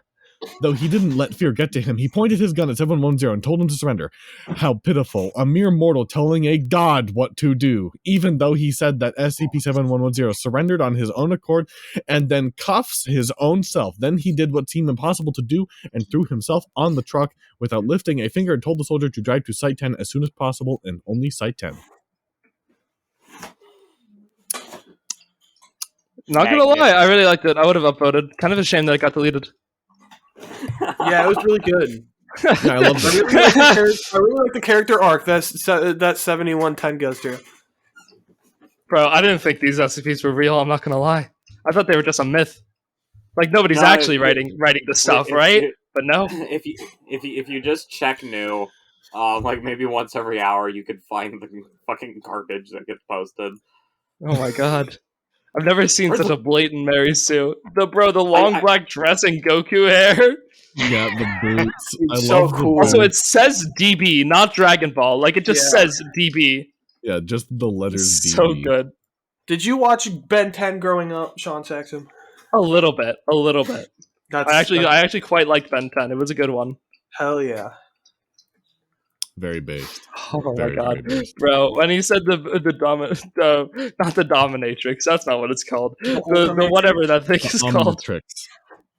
Though he didn't let fear get to him, he pointed his gun at 710 and told him to surrender. How pitiful, a mere mortal telling a god what to do, even though he said that SCP-7110 surrendered on his own accord and then cuffs his own self. Then he did what seemed impossible to do and threw himself on the truck without lifting a finger and told the soldier to drive to Site 10 as soon as possible and only Site 10. Not gonna lie, I really liked it. I would have upvoted. Kind of a shame that it got deleted. Yeah, it was really good. Yeah, I love I that. really like the character arc that 7110 goes through. Bro, I didn't think these SCPs were real, I'm not gonna lie. I thought they were just a myth. Like, nobody's actually writing the stuff, right? But no. If you just check new, like maybe once every hour, you could find the fucking garbage that gets posted. Oh my god. I've never seen such a blatant Mary Sue. The long black dress and Goku hair. Yeah, the boots. It's I so love cool. Also, it says DB, not Dragon Ball. Like, it just says DB. Yeah, just the letters D. So good. Did you watch Ben 10 growing up, Shaun Saxum? A little bit. That's I actually quite liked Ben 10. It was a good one. hell yeah. Very based. Oh my Very, god, very based. bro! When he said not the dominatrix, that's not what it's called. The whatever that thing is called. Omnitrix.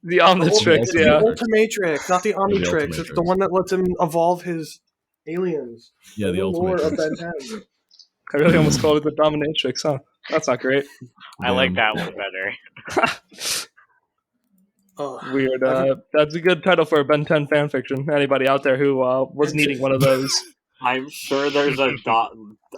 The Omnitrix, It's yeah. the Ultimatrix, not the Omnitrix. It's Ultimatrix. the one that lets him evolve his aliens. Yeah, the lore of Ultimatrix. Ben 10. I really almost called it the dominatrix, huh? That's not great. I like that one better. Oh, Weird. That's a good title for a Ben 10 fanfiction. Anybody out there who was needing one of those? I'm sure there's a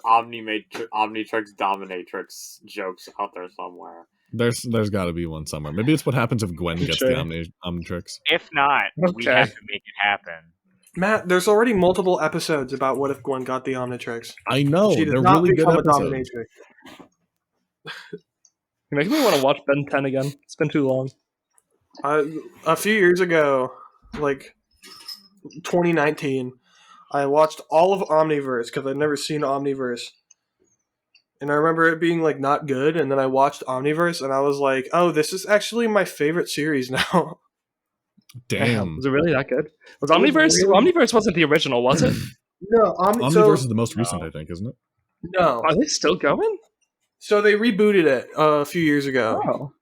Omnitrix dominatrix jokes out there somewhere. There's got to be one somewhere. Maybe it's what happens if Gwen gets Sure. the Omnitrix. If not, we Okay. have to make it happen. Matt, there's already multiple episodes about what if Gwen got the Omnitrix. I know, She does they're not really good become a episodes. dominatrix. You're making me want to watch Ben 10 again. It's been too long. A few years ago, like 2019, I watched all of Omniverse because I'd never seen Omniverse. And I remember it being like not good, and then I watched Omniverse and I was like, oh, this is actually my favorite series now. Damn. Was it really that good? Was It was Omniverse? really- Omniverse wasn't the original, was it? No, Omniverse is the most recent, I think, isn't it? no. Are they still going? So they rebooted it a few years ago. Oh,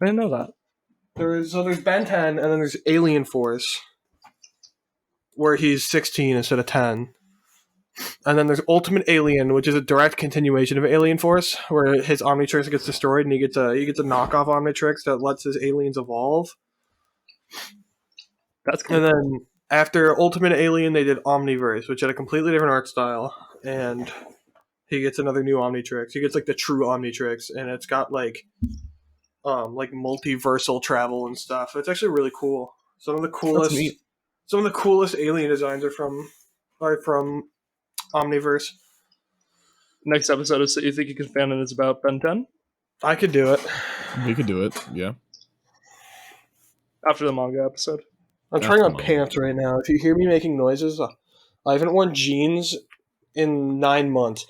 I didn't know that. There's Ben 10, and then there's Alien Force, where he's 16 instead of 10. And then there's Ultimate Alien, which is a direct continuation of Alien Force, where his Omnitrix gets destroyed, and he gets a knockoff Omnitrix that lets his aliens evolve. That's cool. And then after Ultimate Alien, they did Omniverse, which had a completely different art style, and he gets another new Omnitrix. He gets like the true Omnitrix, and it's got like multiversal travel and stuff. It's actually really cool. Some of the coolest alien designs are from Omniverse. Next episode of So You Think You Can Fanon is about Ben 10? I could do it. We could do it, yeah. After the manga episode. I'm trying on Definitely. pants right now. If you hear me making noises, I haven't worn jeans in 9 months.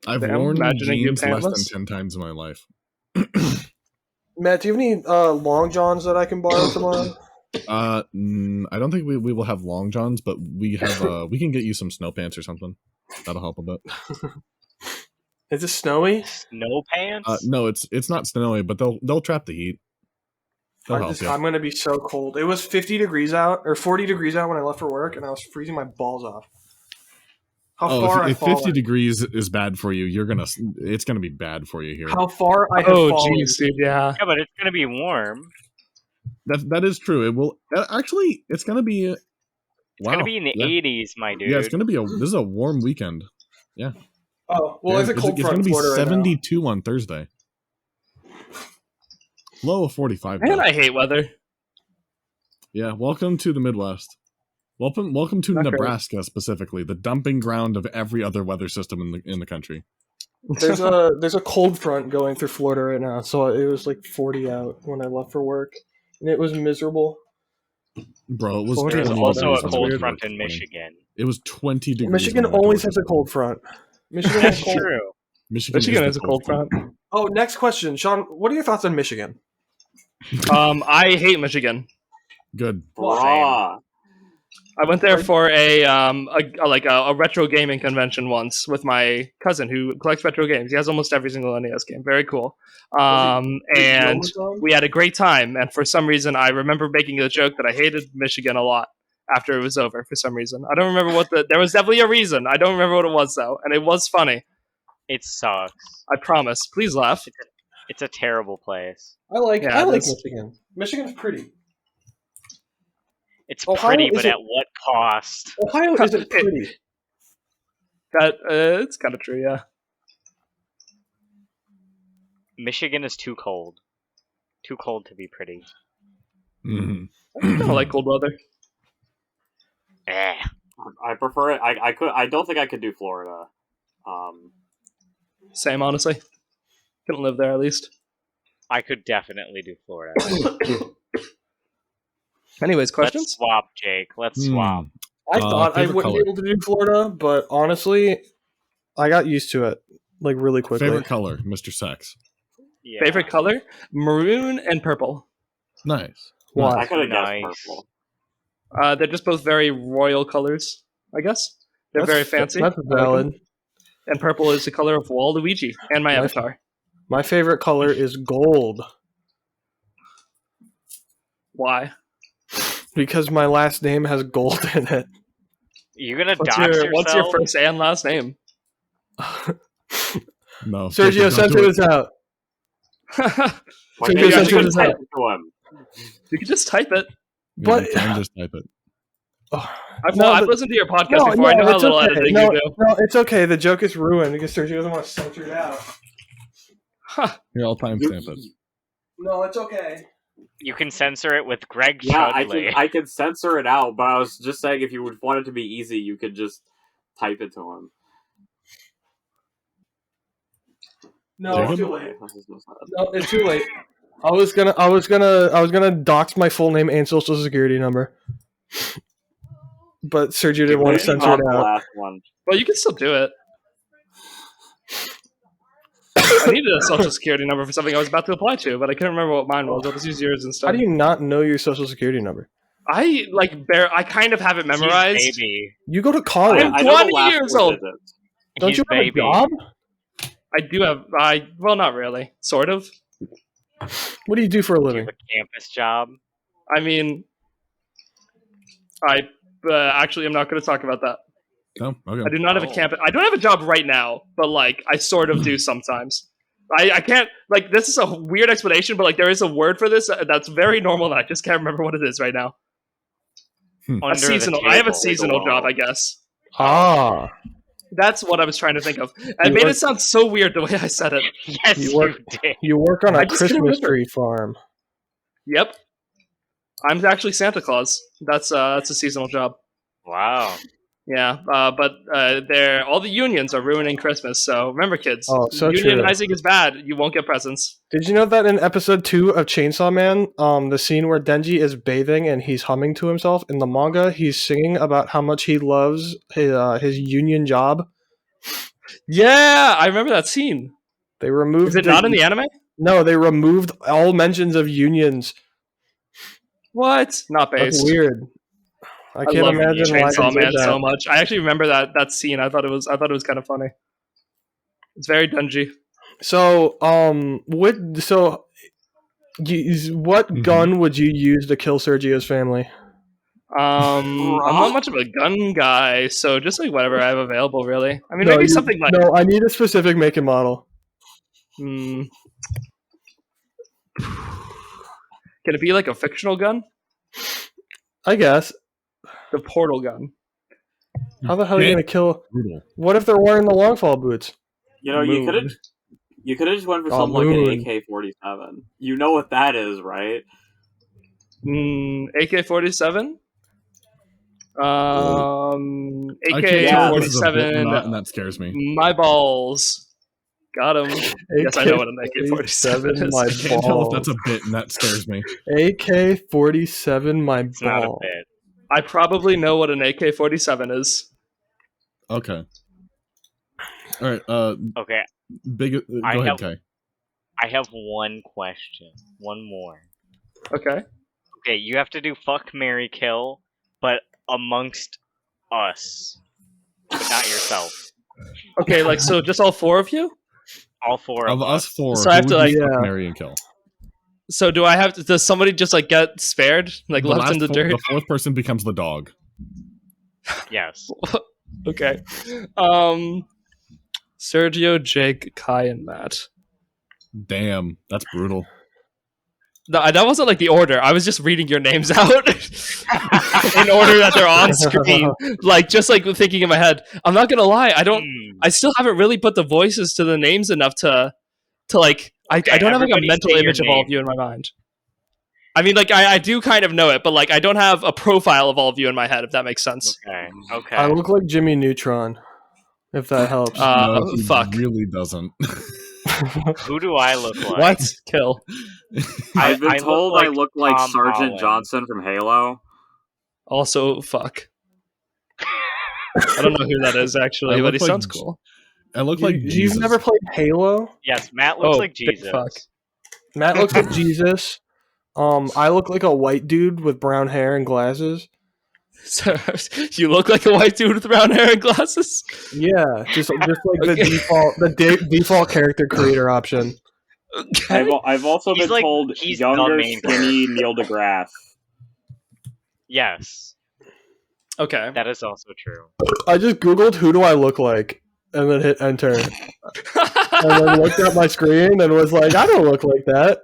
I've Damn, worn imagining you jeans less than pantless. 10 times in my life. Matt, do you have any long johns that I can borrow tomorrow? I don't think we will have long johns, but we have we can get you some snow pants or something. That'll help a bit. Is it snowy? Snow pants? No, it's not snowy, but they'll trap the heat. They'll help you. I'm going to be so cold. It was 50 degrees out, or 40 degrees out when I left for work, and I was freezing my balls off. How far if 50 degrees is bad for you, it's gonna be bad for you here. How far I have fallen. Oh, jeez, dude, yeah. Yeah, but it's gonna be warm. That is true. It will actually. It's gonna be. It's gonna be in the 80s, my dude. Yeah, it's gonna be this is a warm weekend. Yeah. Oh well, it's a cold It's front. gonna be Florida 72 on Thursday. Low of 45. Man, I hate weather. Yeah, welcome to the Midwest. Welcome to Nebraska specifically, the dumping ground of every other weather system in the country. There's a cold front going through Florida right now, so it was like 40 out when I left for work, and it was miserable. Bro, it was. There's 20 also a degrees cold on front in Saturday. Michigan. It was 20 degrees. Michigan always has a cold front. Michigan That's has cold. true. Michigan is a cold front. Oh, next question, Sean. What are your thoughts on Michigan? I hate Michigan. Good. Bruh. I went there for a retro gaming convention once with my cousin who collects retro games. He has almost every single NES game. Very cool. And we had a great time. And for some reason, I remember making a joke that I hated Michigan a lot after it was over. For some reason, I don't remember there was definitely a reason. I don't remember what it was though, and it was funny. It sucks. I promise. Please laugh. It's a terrible place. I like Yeah, Michigan. Michigan's pretty. It's Ohio pretty, but isn't- at what cost? Ohio isn't pretty. That it's kind of true. Yeah. Michigan is too cold. Too cold to be pretty. Mm-hmm. I kind of like cold weather. Eh. I prefer it. I don't think I could do Florida. Same, honestly. Couldn't live there at least. I could definitely do Florida. Anyways, Let's questions? swap, Jake. Let's swap. I thought I favorite wouldn't color. be able to do Florida, but honestly, I got used to it like really quickly. Favorite color, Mr. Sex. Yeah. Favorite color? Maroon and purple. Nice. Why? I could have Nice. guessed purple. They're just both very royal colors, I guess. They're very fancy. That's valid. And purple is the color of Waluigi and my Nice. avatar. My favorite color is gold Why? because my last name has gold in it. You gonna What's dox your, yourself? what's your first and last name? No. Sergio, don't censor do it. this out. Why So can't you you guys actually do this type out. it to him? You can just type it. Yeah, But- you can just type it. I've listened to your podcast before. I know how it's little okay. editing No, you do. no, it's okay. The joke is ruined because Sergio doesn't want to censor it out. Here, I'll timestamp it. No, it's okay. You can censor it with Greg Yeah, Chudley. I can censor it out, but I was just saying if you would want it to be easy, you could just type it to him. No, it's Jacob? too late. No, it's too late. I was gonna dox my full name and social security number, but Sergio didn't want to censor it The out. last one. Well, you can still do it. I needed a social security number for something I was about to apply to, but I couldn't remember what mine was. I'll just use yours How instead. do you not know your social security number? I I kind of have it memorized. He's baby. You go to college. I'm I know the 20 last years four old. digits. Don't He's you have baby. a job? I do have. Well, not really. Sort of. What do you do for a You living? have a campus job. I mean, I actually am not going to talk about that. No? Okay. I do not have a Oh. campus. I don't have a job right now, but like I sort of do sometimes. I can't like this is a weird explanation, but like there is a word for this that's very normal, and I just can't remember what it is right now. Under A the seasonal. I have a table. seasonal job, I guess. Ah, That's what I was trying to think of. It made it sound so weird the way I said it. Yes, You you, work- did. you work on I a just couldn't Christmas remember. tree farm. Yep. I'm actually Santa Claus. That's a seasonal job. Wow. Yeah, but they're all the unions are ruining Christmas. So remember, kids, Oh, so true. unionizing is bad. You won't get presents. Did you know that in episode 2 of Chainsaw Man, the scene where Denji is bathing and he's humming to himself, in the manga, he's singing about how much he loves his union job? Yeah, I remember that scene. They removed Is it not in the anime? No, they removed all mentions of unions. What? Not based. That's weird. I can't love imagine why Chainsaw they did Man that. so much. I actually remember that scene. I thought it was kind of funny. It's very dungy. So, what Mhm. gun would you use to kill Sergio's family? I'm not much of a gun guy, so just like whatever I have available, really. I mean, No, maybe something like. No, I need a specific make and model. Can it be like a fictional gun? I guess. The portal gun. How the hell are you gonna kill? Brutal. What if they're wearing the longfall boots? You know, you could have just went for something like an AK-47. You know what that is, right? AK-47. AK-47, and that scares me. My balls. Got him. Yes, I know what an AK-47 is. My I can't tell if that's a bit, and that scares me. AK-47, my It's not a ball. bit. I probably know what an AK-47 is. Okay. All right. Okay, Go ahead, Kai. I have one question. One more. Okay. Okay, you have to do fuck, marry, kill, but amongst us, but not yourself. Okay, like so, just all four of you. All four of us four. So I have to like marry and kill. So do I have to? Does somebody just like get spared, like left in the dirt? The fourth person becomes the dog. Yes. Okay. Sergio, Jake, Kai, and Matt. Damn, that's brutal. No, that wasn't like the order. I was just reading your names out in order that they're on screen. Like just like thinking in my head. I'm not gonna lie. I still haven't really put the voices to the names enough to like. Okay, I don't have like a mental image of name. all of you in my mind. I mean, like I do kind of know it, but like I don't have a profile of all of you in my head. If that makes sense. Okay. I look like Jimmy Neutron, if that helps. No, he fuck. really doesn't. Who do I look like? What? Kill. I've been told I look like Tom Sergeant Holland. Johnson from Halo. Also, fuck. I don't know who that is actually, but he sounds cool. I look like Jesus. You've never played Halo? Yes, Matt looks like Jesus. Fuck. Matt looks like Jesus. I look like a white dude with brown hair and glasses. So, you look like a white dude with brown hair and glasses? Yeah, just like the default character creator option. Okay. I've also been told he's younger, the main skinny Neil deGrasse. Yes, Okay. that is also true. I just googled who do I look like, and then hit enter, and then looked at my screen and was like, I don't look like that.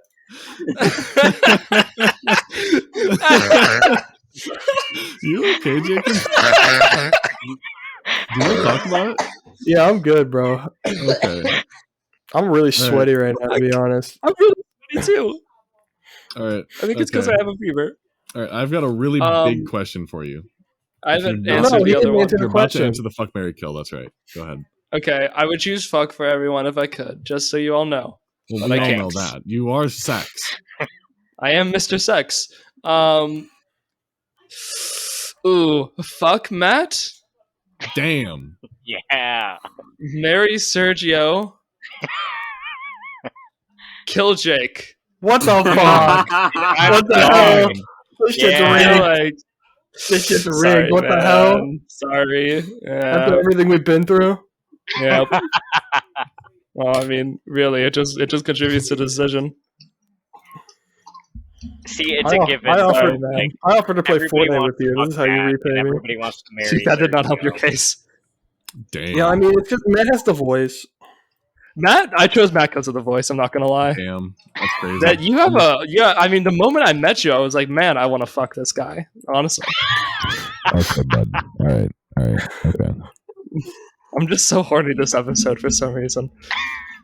You okay, Jacob? Do you want to talk about it? Yeah, I'm good, bro. Okay. I'm really sweaty right now, to be honest. I'm really funny too. All right. I think it's because I have a fever. All right. I've got a really big question for you. I haven't No, answered he the other didn't one. answer the You're about to question. answer the fuck, marry, kill. That's right. Go ahead. Okay, I would choose fuck for everyone if I could, just so you all know. Well, But we I all can't. know that. You are sex. I am Mr. Sex. Ooh, fuck Matt, Damn. Yeah. marry Sergio, kill Jake. What the fuck? What the hell? This shit's Yeah. rigged. Like, This shit's sorry, rigged. What the man. hell? Sorry. Yeah. After everything we've been through? Yep. Well, I mean, really, it just contributes to the decision. See, it's a given. I offered, Sorry, man. Like, I offered to play everybody Fortnite wants with you. to This is how fuck you Matt, repay and me. everybody wants to marry. That did not help Sergio. your case. Damn. Yeah, I mean, it's just Matt has the voice. Matt, I chose Matt because of the voice. I'm not gonna lie. Damn. That's crazy. That you have I mean, the moment I met you, I was like, man, I want to fuck this guy. Honestly, Okay, bud. All right. Okay. I'm just so horny this episode for some reason.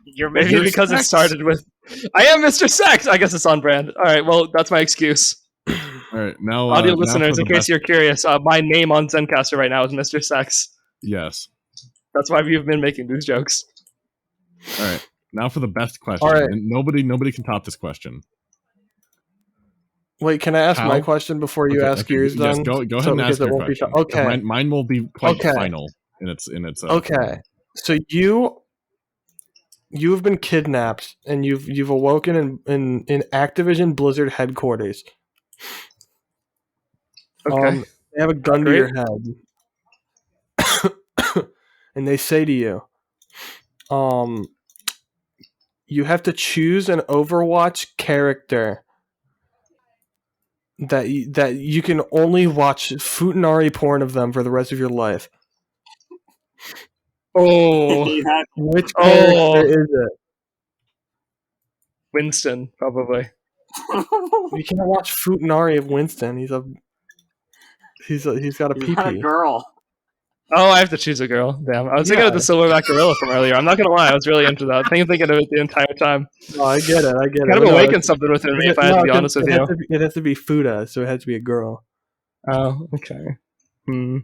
You're Maybe Mr. because it Sex. started with, I am Mr. Sex. I guess it's on brand. All right, well, that's my excuse. All right. Now, Audio now listeners, for in the case best- you're curious, my name on Zencaster right now is Mr. Sex. Yes. That's why we've been making these jokes. All right. Now for the best question. All right. And nobody can top this question. Wait, can I ask How? my question before you ask yours? Yes, Then go ahead So and ask because it your won't be question. okay. Mine will be quite Okay. final in its. Okay, so you've been kidnapped and you've awoken in Activision Blizzard headquarters. Okay. They have a gun Great. to your head, and they say to you, you have to choose an Overwatch character that you can only watch futanari porn of them for the rest of your life. Oh, Which character is it? Winston, probably. You can't watch futanari of Winston. He's got a He's not a pee-pee. girl. Oh, I have to choose a girl. Damn, I was thinking of the Silverback Gorilla from earlier. I'm not gonna lie, I was really into that. Thinking of it the entire time. Oh, I get it. Kind of awakened something within me, if I had to be honest with you. It has to be Fuda, so it has to be a girl. Oh, okay. All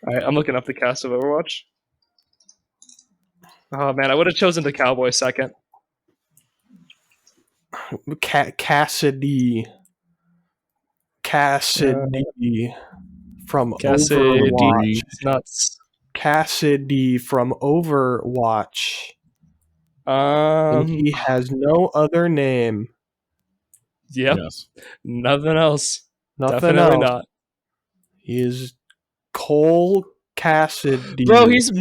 right, I'm looking up the cast of Overwatch. Oh man, I would have chosen the Cowboy second. Cassidy from Cassidy, Overwatch. Nuts. Cassidy from Overwatch. And he has no other name. Yep. Yes. Nothing else. Nothing Definitely else. not. He is Cole Cassidy. Bro, he's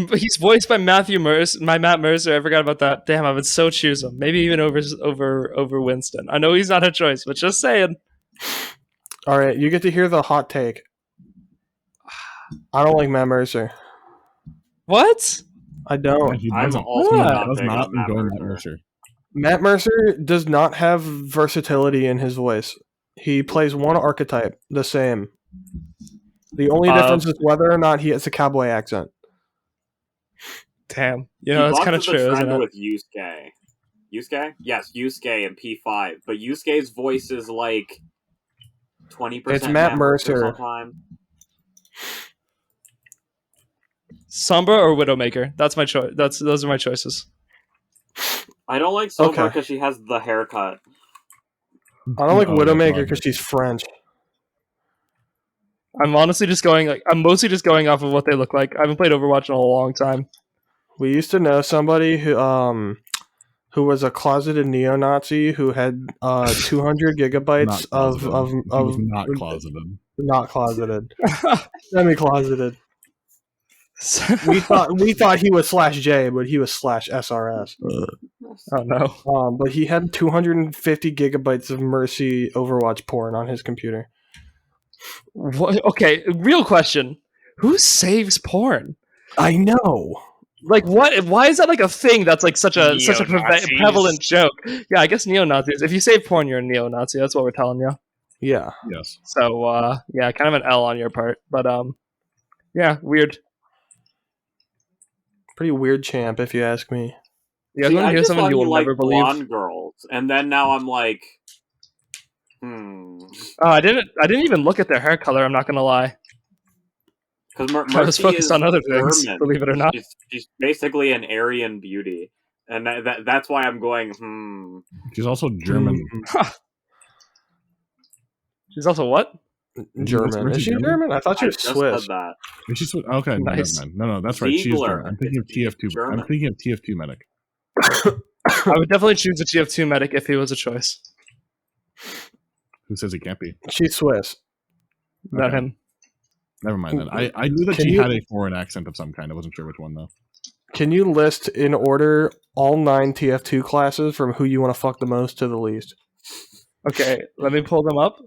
voiced by Matt Mercer. I forgot about that. Damn, I would so choose him. Maybe even over Winston. I know he's not a choice, but just saying. All right, you get to hear the hot take. I don't like Matt Mercer. What? I don't. I'm also I was big not on Matt enjoying Mercer. Matt Mercer. Matt Mercer does not have versatility in his voice. He plays one archetype the same. The only difference is whether or not he has a cowboy accent. Damn. You know, it's kind of true, isn't it? With Yusuke. Yusuke? Yes, Yusuke in P5. But Yusuke's voice is like 20% It's Matt Mercer. Sometimes. Sombra or Widowmaker? That's my choice. Those are my choices. I don't like Sombra because she has the haircut. I don't like Widowmaker because she's French. I'm mostly just going off of what they look like. I haven't played Overwatch in a long time. We used to know somebody who was a closeted neo-Nazi who had 200 gigabytes of not closeted. Not closeted. Semi-closeted. we thought he was /J, but he was /SRS. Oh no. But he had 250 gigabytes of Mercy Overwatch porn on his computer. What? Okay, real question. Who saves porn? I know. Like what? Why is that like a thing that's like such a prevalent joke? Yeah, I guess neo-Nazis. If you save porn, you're a neo-Nazi. That's what we're telling you. Yeah. Yes. So yeah, kind of an L on your part, but yeah, weird. Pretty weird champ, if you ask me. You guys want to hear something you will never believe? Blonde girls, and then now I'm like, Oh, I didn't even look at their hair color. I'm not gonna lie. Because I was focused on other things. German. Believe it or not, she's basically an Aryan beauty, and that's why I'm going. She's also German. She's also what? German. Is she German? I thought she was Swiss. That. Is she Swiss? Okay, nice. No, that's right. She's German. I'm thinking of TF2. German. I'm thinking of TF2 medic. I would definitely choose a TF2 medic if he was a choice. Who says it can't be? She's Swiss. Not him. Never mind then. I knew that she had a foreign accent of some kind. I wasn't sure which one though. Can you list in order all 9 TF2 classes from who you want to fuck the most to the least? Okay, let me pull them up.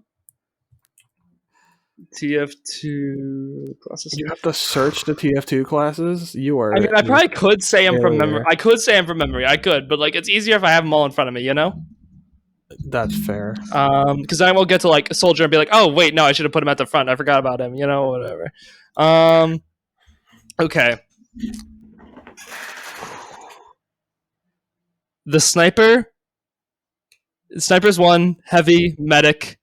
TF2 classes. You have to search the TF2 classes. You are. I mean, I probably could say them from memory. I could say them from memory. I could, but like, it's easier if I have them all in front of me. You know. That's fair. Because I won't get to like a soldier and be like, oh wait, no, I should have put him at the front. I forgot about him. You know, whatever. Okay. The sniper. Sniper's 1, heavy, medic,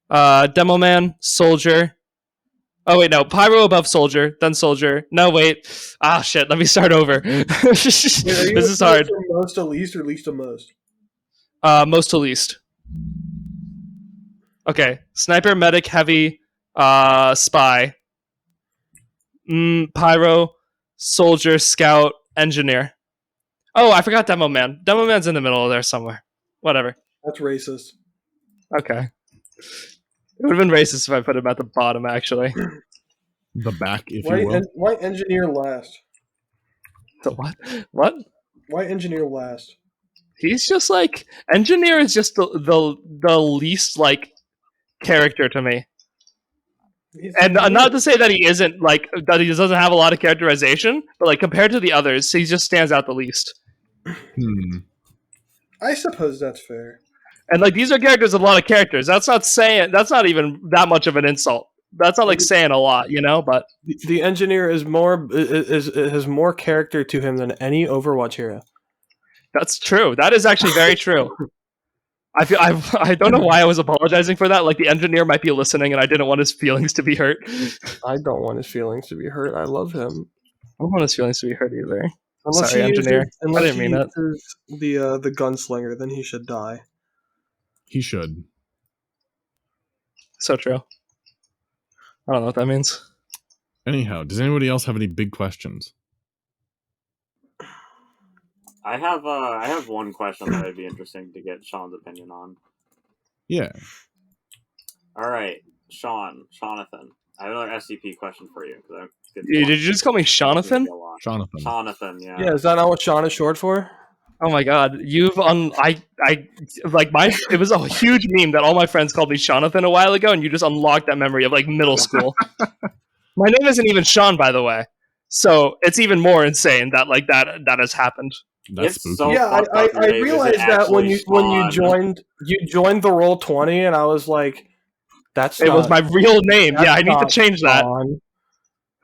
demo man, soldier. Oh wait, no, pyro above soldier, then soldier. No, wait. Ah, shit. Let me start over. This is hard. From most to least or least to most? Most to least. Okay, sniper, medic, heavy, spy, pyro, soldier, scout, engineer. Oh, I forgot demo man. Demo man's in the middle there somewhere. Whatever. That's racist. Okay. It would have been racist if I put him at the bottom, actually. The back, if you will. Why engineer last? The what? What? Why engineer last? He's just like engineer is just the least like character to me. And not to say that he isn't like that he doesn't have a lot of characterization, but like compared to the others, he just stands out the least. I suppose that's fair. And like these are characters with a lot of characters. That's not even that much of an insult. That's not like saying a lot, you know. But the engineer is has more character to him than any Overwatch hero. That's true. That is actually very true. I don't know why I was apologizing for that. Like the engineer might be listening, and I didn't want his feelings to be hurt. I don't want his feelings to be hurt. I love him. I don't want his feelings to be hurt either. Unless Sorry, engineer. I didn't mean that. The gunslinger, then he should die. He should. So true. I don't know what that means. Anyhow, does anybody else have any big questions? I have one question that would be interesting to get Sean's opinion on. Yeah. All right, Jonathan. I have another SCP question for you. Did you just call me Jonathan? Jonathan, yeah. Yeah, is that not what Sean is short for? Oh my god, it was a huge meme that all my friends called me Jonathan a while ago, and you just unlocked that memory of like middle school. My name isn't even Sean, by the way, so it's even more insane that like that has happened. That's it's spooky. so Yeah, I realized that when you joined the Roll20, and I was like, it was my real name. Yeah, I need to change that.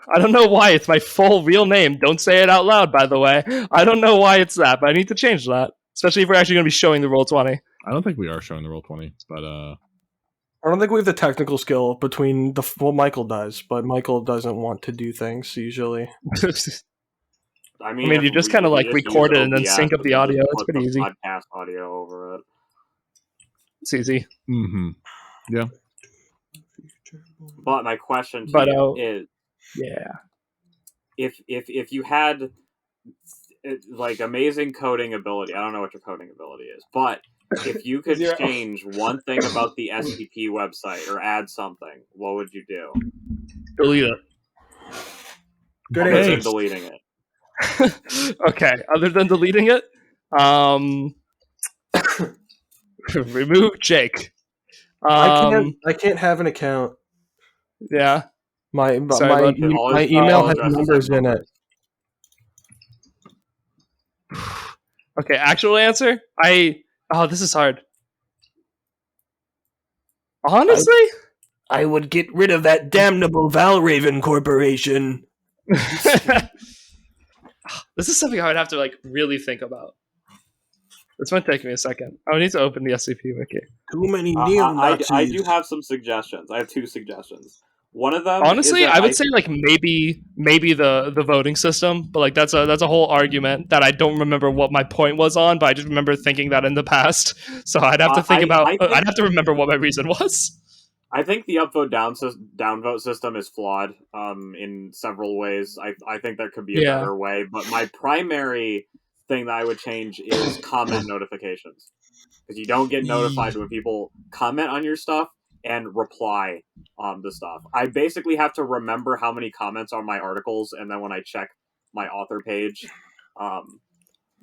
I don't know why it's my full real name. Don't say it out loud, by the way. I don't know why it's that, but I need to change that. Especially if we're actually going to be showing the Roll20. I don't think we are showing the Roll20, but I don't think we have the technical skill between Michael does, but Michael doesn't want to do things usually. I mean you just kind of like record it and then sync up the audio. It's pretty easy. Podcast audio over it. It's easy. Mm-hmm. Yeah. But my question to you is, yeah, if you had like amazing coding ability, I don't know what your coding ability is, but if you could change one thing about the SCP website or add something, what would you do? Delete it. Good Other than answer. deleting it. Okay, other than deleting it, remove Jake. I can't have an account. Yeah. My Sorry, my email has numbers in it. Okay, actual answer? This is hard. Honestly? I would get rid of that damnable Valraven Corporation. This is something I would have to like really think about. This might take me a second. I would need to open the SCP wiki. Too many neo-Nazis. I do have some suggestions. I have two suggestions. One of them, honestly, I would say like maybe the voting system, but like that's a whole argument that I don't remember what my point was on, but I just remember thinking that in the past. So I'd have to think I'd have to remember what my reason was. I think the upvote downvote system is flawed in several ways. I think there could be a better way, but my primary thing that I would change is comment notifications, because you don't get notified when people comment on your stuff and reply to stuff. I basically have to remember how many comments on my articles, and then when I check my author page,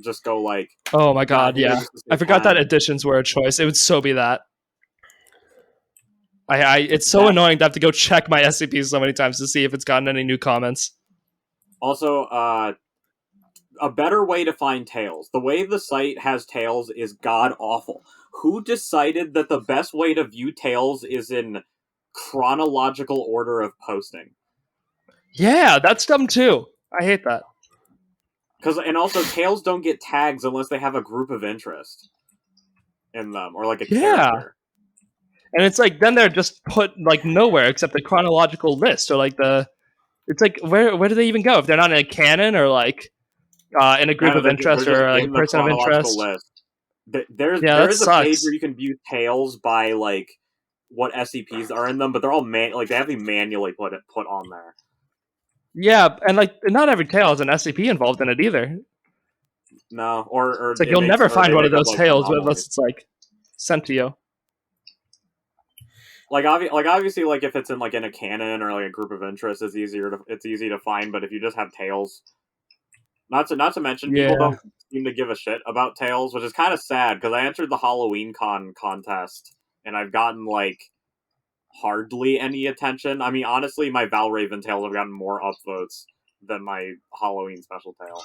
just go like, oh my god, yeah. I forgot that additions were a choice. It would so be that. It's so annoying to have to go check my SCPs so many times to see if it's gotten any new comments. Also, a better way to find tails. The way the site has tails is god awful. Who decided that the best way to view tails is in chronological order of posting? Yeah, that's dumb too. I hate that. And also, tails don't get tags unless they have a group of interest in them, or like a character. And it's like, then they're just put like nowhere except the chronological list, or like it's like, where do they even go if they're not in a canon, or like in a group of interest, or like a person of interest? List. There is a page where you can view tails by like what SCPs are in them, but they're all they have to be manually put on there. Yeah, and like not every tale has an SCP involved in it either. No, or it's like you'll never find one of those tales unless it's like sent to you. Like obviously, like if it's in a canon or like a group of interest, it's easy to find. But if you just have tales, not to mention people don't seem to give a shit about tales, which is kind of sad because I entered the Halloween contest and I've gotten like hardly any attention. I mean, honestly, my Valraven tales have gotten more upvotes than my Halloween special tale.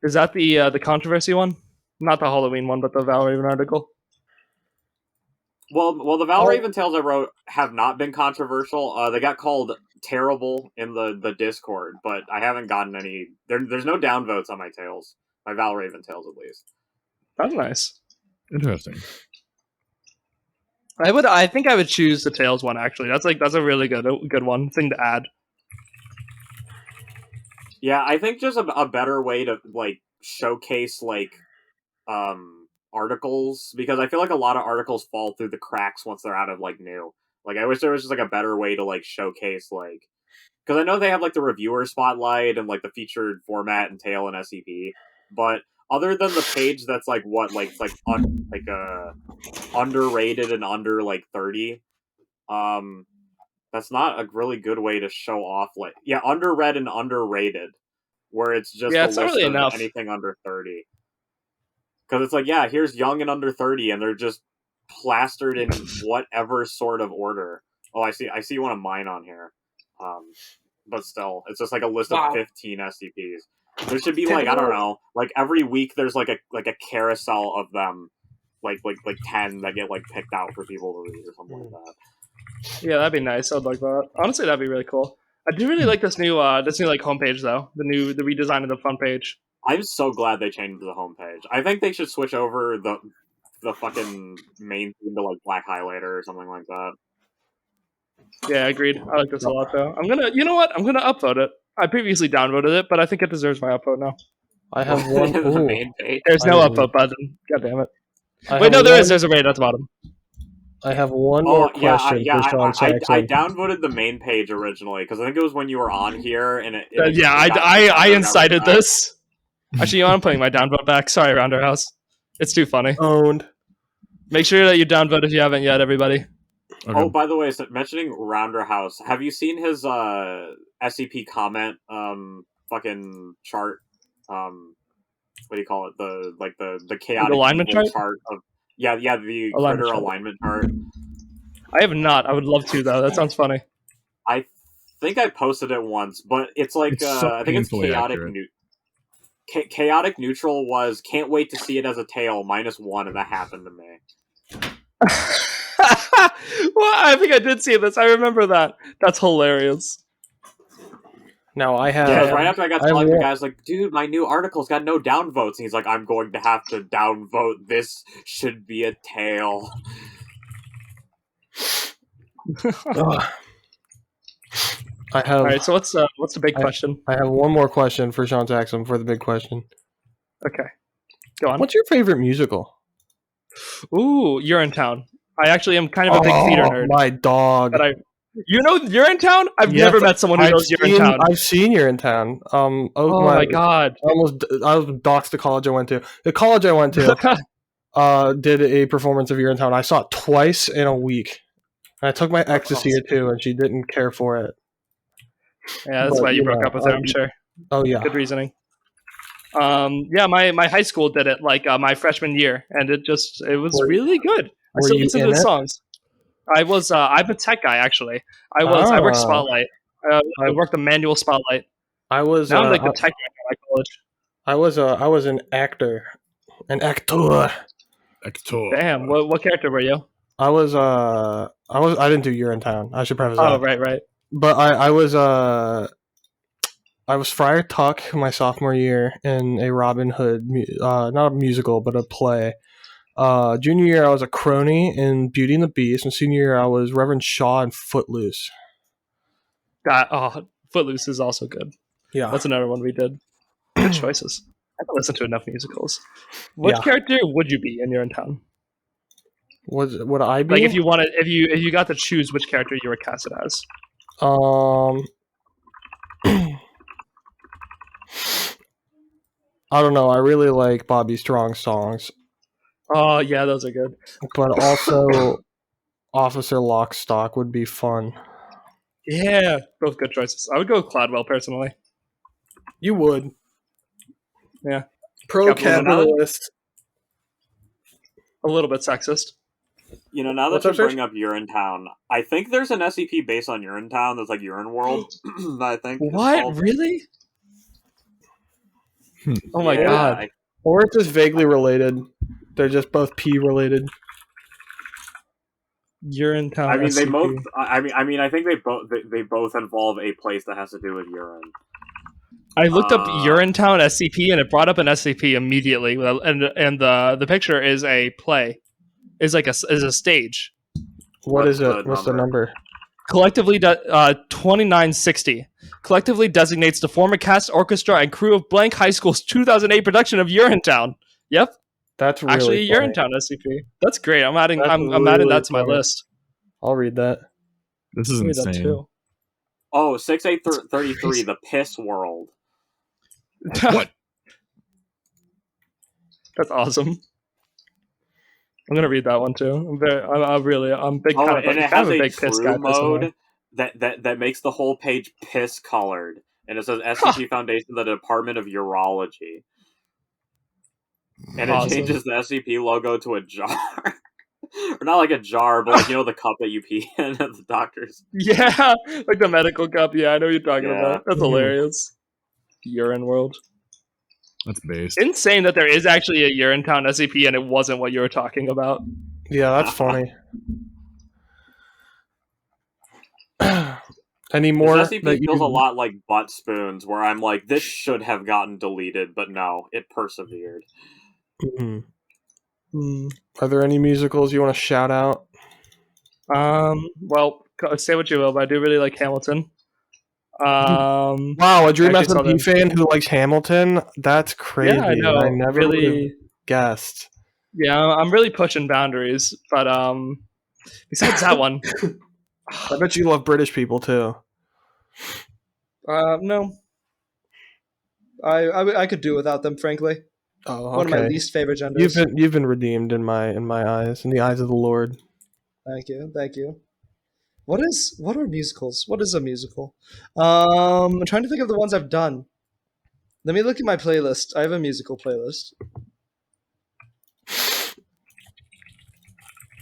Is that the controversy one? Not the Halloween one, but the Valraven article. Well, the Valraven tales I wrote have not been controversial. They got called terrible in the Discord, but I haven't gotten any. There's no downvotes on my tales. My Valraven tales, at least. That's nice. Interesting. I think I would choose the Tails one, actually. That's a really good one thing to add. Yeah, I think just a better way to like showcase like articles, because I feel like a lot of articles fall through the cracks once they're out of like new. Like I wish there was just like a better way to like showcase like, because I know they have like the reviewer spotlight and like the featured format and tale and SCP, but other than the page that's like what like it's like underrated and under like 30, that's not a really good way to show off like underread and underrated, where it's just it's not really enough. Anything under 30. Because it's like, here's young and under 30, and they're just plastered in whatever sort of order. Oh, I see one of mine on here. But still, it's just like a list of 15 SCPs. There should be like, I don't know, like every week there's like a carousel of them, like 10 that get like picked out for people to read or something like that. Yeah, that'd be nice. I'd like that. Honestly, that'd be really cool. I do really like this new like homepage though. The redesign of the fun page. I'm so glad they changed the homepage. I think they should switch over the fucking main theme to like black highlighter or something like that. Yeah, agreed. I like this a lot though. I'm gonna upvote it. I previously downvoted it, but I think it deserves my upvote now. I have one. The main page. There's no upvote button. God damn it. Wait, no, there is. There's a rate at the bottom. I have one more question for Shaun Saxum. I downvoted the main page originally because I think it was when you were on here, and I incited this. Actually, I'm putting my downvote back. Sorry, Rounderhouse. It's too funny. Owned. Make sure that you downvote if you haven't yet, everybody. Okay. Oh, by the way, so mentioning Rounderhouse, have you seen his SCP comment fucking chart? What do you call it? The chaotic alignment chart of the critter alignment chart. I have not. I would love to though. That sounds funny. I think I posted it once, but it's like I think it's chaotic. Chaotic neutral was can't wait to see it as a tail -1, and that happened to me. Well, I think I did see this. I remember that. That's hilarious. Now I have. Yeah, right after I got telling the guy's like, dude, my new article's got no downvotes, and he's like, I'm going to have to downvote. This should be a tail. I have. All right. So what's the big question? I have one more question for Shaun Saxum for the big question. Okay, go on. What's your favorite musical? Ooh, Urinetown. I actually am kind of a big theater nerd. My dog. But you know Urinetown? I've never met someone who knows Urinetown. I've seen Urinetown. Oh my god! I was doxed the college I went to. The college I went to did a performance of Urinetown. I saw it twice in a week. And I took my ex to see it too, and she didn't care for it. Yeah, that's why you broke up with her, I'm sure. Oh yeah, good reasoning. My high school did it like my freshman year, and it was really good. I still listen to the songs. I'm a tech guy actually. I worked Spotlight. I worked the manual Spotlight. I'm like the tech guy at my college. I was an actor. An actor. Damn, what character were you? I didn't do Urinetown. I should preface that. Oh, right. But I was Friar Tuck my sophomore year in a Robin Hood, not a musical, but a play. Junior year, I was a crony in Beauty and the Beast, and senior year, I was Reverend Shaw in Footloose. Footloose is also good. Yeah, that's another one we did. Good choices. I haven't listened to enough musicals. What character would you be in Urinetown? Would I be? Like if you got to choose which character you were casted as? I don't know. I really like Bobby Strong's songs. Oh yeah, those are good. But also, Officer Lockstock would be fun. Yeah, both good choices. I would go with Cladwell personally. You would. Yeah. Pro-capitalist. A little bit sexist. You know, now that What's you up, Serge? bring up Urinetown, I think there's an SCP based on Urinetown that's like Urine World. I think. it's What? called. Really? Oh my Yeah, god. Or it's just vaguely related. They're just both P related. Urinetown. I mean, they SCP. both. I mean, I think they both involve a place that has to do with urine. I looked up Urinetown SCP and it brought up an SCP immediately, and the picture is a play, is a stage. What is What's it? the What's the number? Collectively, 2960 collectively designates the former cast, orchestra, and crew of Blank High School's 2008 production of Urinetown. Yep, That's really actually, funny. Urinetown SCP. That's great. I'm adding That's adding really that to my funny. list. I'll read that. This is I'll read that insane. too. Oh, 6833, the Piss World. What? That's awesome. I'm gonna read that one too. I'm big. Oh, kind of, and it kind has of a a big piss true guy mode that makes the whole page piss colored, and it says SCP Foundation, the Department of Urology, and it Awesome. changes the SCP logo to a jar, or not like a jar, but like the cup that you pee in at the doctor's. Yeah, like the medical cup. Yeah, I know what you're talking Yeah. about. That's hilarious. Urine World. That's based. Insane that there is actually a Urinetown SCP and it wasn't what you were talking about. Yeah, that's funny. Any more? This SCP that feels a you... lot like Butt Spoons, where I'm like, this should have gotten deleted, but no, it persevered. Mm-hmm. Are there any musicals you want to shout out? Well, say what you will, but I do really like Hamilton. Wow, a Dream actually saw SMP them. fan who likes Hamilton? That's crazy. Yeah, I know. I never would have Really, guessed. yeah, I'm really pushing boundaries. But besides that one, I bet you love British people too. no, I could do without them, frankly. Oh, okay. One of my least favorite genders. You've been redeemed in my eyes, in the eyes of the Lord. Thank you. What are musicals? What is a musical? I'm trying to think of the ones I've done. Let me look at my playlist. I have a musical playlist.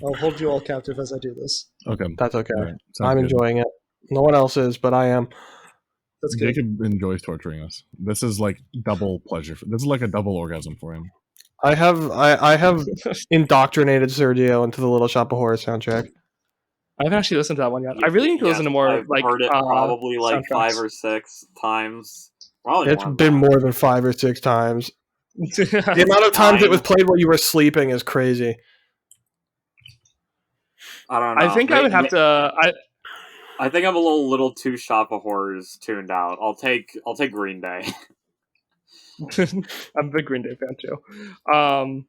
I'll hold you all captive as I do this. Okay. That's okay. All right. I'm Sounds good. enjoying it. No one else is, but I am. That's good. Jacob enjoys torturing us. This is like double pleasure. This is like a double orgasm for him. I have indoctrinated Sergio into the Little Shop of Horrors soundtrack. I haven't actually listened to that one yet. I really need to listen to more. I've heard it probably like 5 or 6 times. Probably It's been more than 5 or 6 times. The amount of times it was played while you were sleeping is crazy. I don't know. I think I would have to. I think I'm a little too Shop of Horrors tuned out. I'll take Green Day. I'm a big Green Day fan too.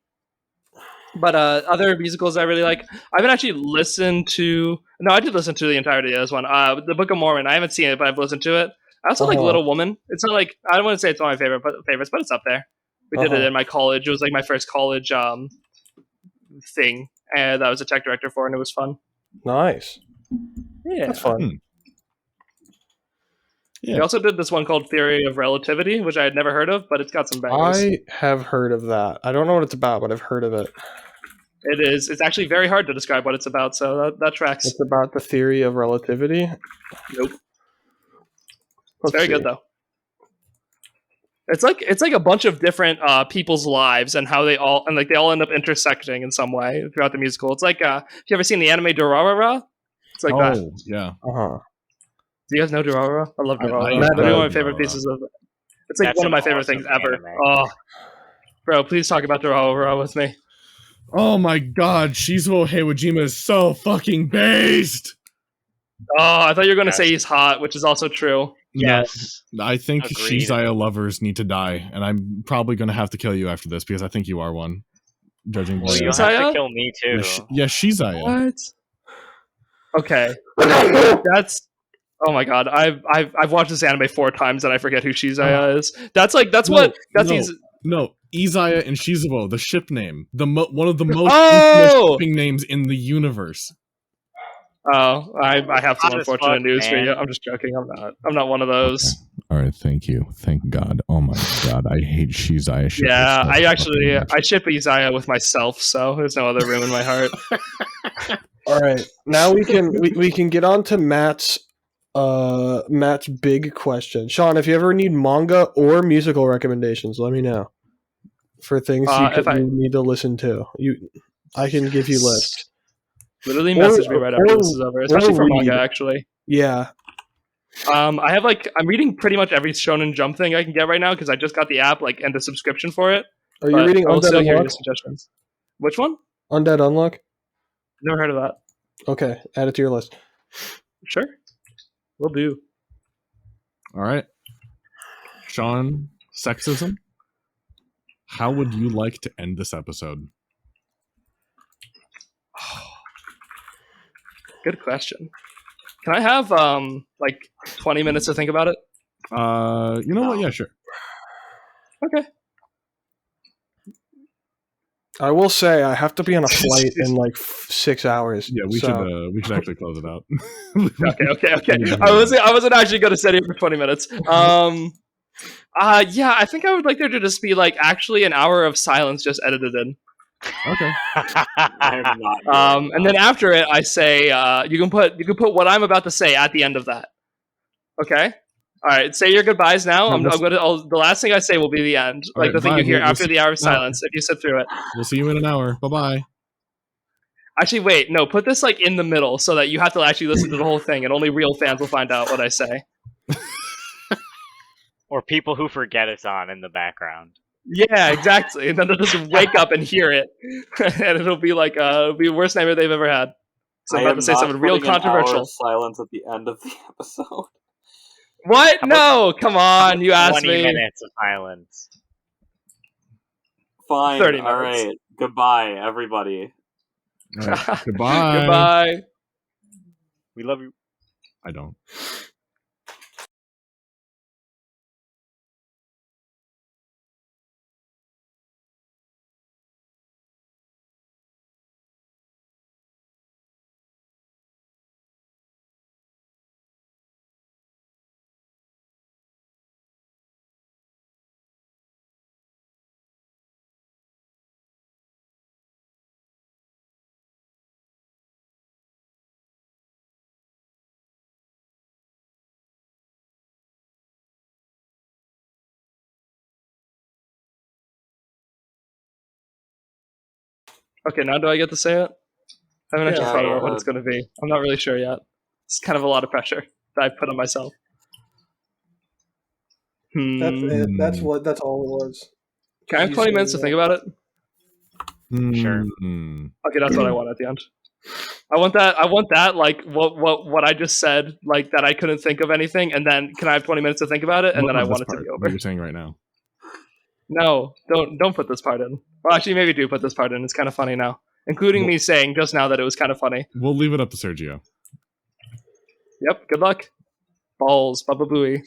But other musicals I really like. I haven't actually listened to. No, I did listen to the entirety of this one. The Book of Mormon. I haven't seen it, but I've listened to it. I also like Little Woman. It's not like, I don't want to say it's one of my favorites, but it's up there. We did it in my college. It was like my first college thing, and I was a tech director for, and it was fun. Nice. Yeah, That's fun. Yeah. We also did this one called Theory of Relativity, which I had never heard of, but it's got some bangers. I have heard of that. I don't know what it's about, but I've heard of it. It is. It's actually very hard to describe what it's about, so that tracks. It's about the theory of relativity. Nope. It's very good though. It's like a bunch of different people's lives and how they all end up intersecting in some way throughout the musical. It's like have you ever seen the anime Durarara? It's like that. Oh, yeah. Do you guys know Durarara? I love Durarara. I That's one of my Durarara. favorite pieces of it. It's like That's one of my an favorite awesome things ever. anime. Oh, bro, please talk about Durarara with me. Oh my god, Shizuo Heiwajima is so fucking based! Oh, I thought you were going to say he's hot, which is also true. Yes. No, I think Agreed. Shizaya lovers need to die, and I'm probably going to have to kill you after this, because I think you are one. Judging by Well, you'll Shizaya? have to kill me too. Shizaya. What? Okay. That's... Oh my god, I've watched this anime 4 times and I forget who Shizaya is. No, Izaya and Shizuo, the ship name. One of the most Oh! shipping names in the universe. Oh, I have some Hot as unfortunate fuck, news for man. you. I'm just joking. I'm not one of those. All right, thank you. Thank God. Oh my God, I hate Shizaya. Yeah, I ship Izaya with myself, so there's no other room in my heart. All right, now we can get on to Matt's big question. Sean, if you ever need manga or musical recommendations, let me know for things you need to listen to. I can give you lists. Literally message me right after this is over, especially for manga, actually. Yeah. I'm reading pretty much every Shonen Jump thing I can get right now because I just got the app and the subscription for it. Are you reading Undead Unlock? Your suggestions. Which one? Undead Unlock? Never heard of that. Okay, add it to your list. Sure. Will do. All right. Shaun Sexism, how would you like to end this episode? Good question. Can I have 20 minutes to think about it? You know what? Yeah, sure. Okay. I will say I have to be on a flight in 6 hours. Yeah, we should actually close it out. Okay. I wasn't actually going to sit here for 20 minutes. Yeah, I think I would like there to just be actually an hour of silence just edited in. Okay. I'm not. And then after it, I say you can put what I'm about to say at the end of that. Okay. All right. Say your goodbyes now. The last thing I say will be the end, right, the thing you hear after the hour of silence. If you sit through it, we'll see you in an hour. Bye. Actually, wait. No, put this in the middle so that you have to actually listen to the whole thing, and only real fans will find out what I say. Or people who forget it's on in the background. Yeah, exactly. And then they'll just wake up and hear it, and it'll be it'll be the worst nightmare they've ever had. So I'm about to say something real controversial. Silence at the end of the episode. What? No, come on. You asked 20 me. 20 minutes of silence. Fine. 30 minutes. All right. Goodbye, everybody. All right. Goodbye. Goodbye. We love you. I don't. Okay, now do I get to say it? I haven't actually thought about what ahead. it's going to be. I'm not really sure yet. It's kind of a lot of pressure that I've put on myself. That's it. That's all it was. Can I have 20 minutes to think about it? Sure. Okay, that's what I want at the end. I want that what I just said, that I couldn't think of anything, and then can I have 20 minutes to think about it, and then I want it to be over. What you're saying right now. No, don't put this part in. Well, actually, maybe do put this part in. It's kind of funny now, including me saying just now that it was kind of funny. We'll leave it up to Sergio. Yep. Good luck. Balls, Baba Booey.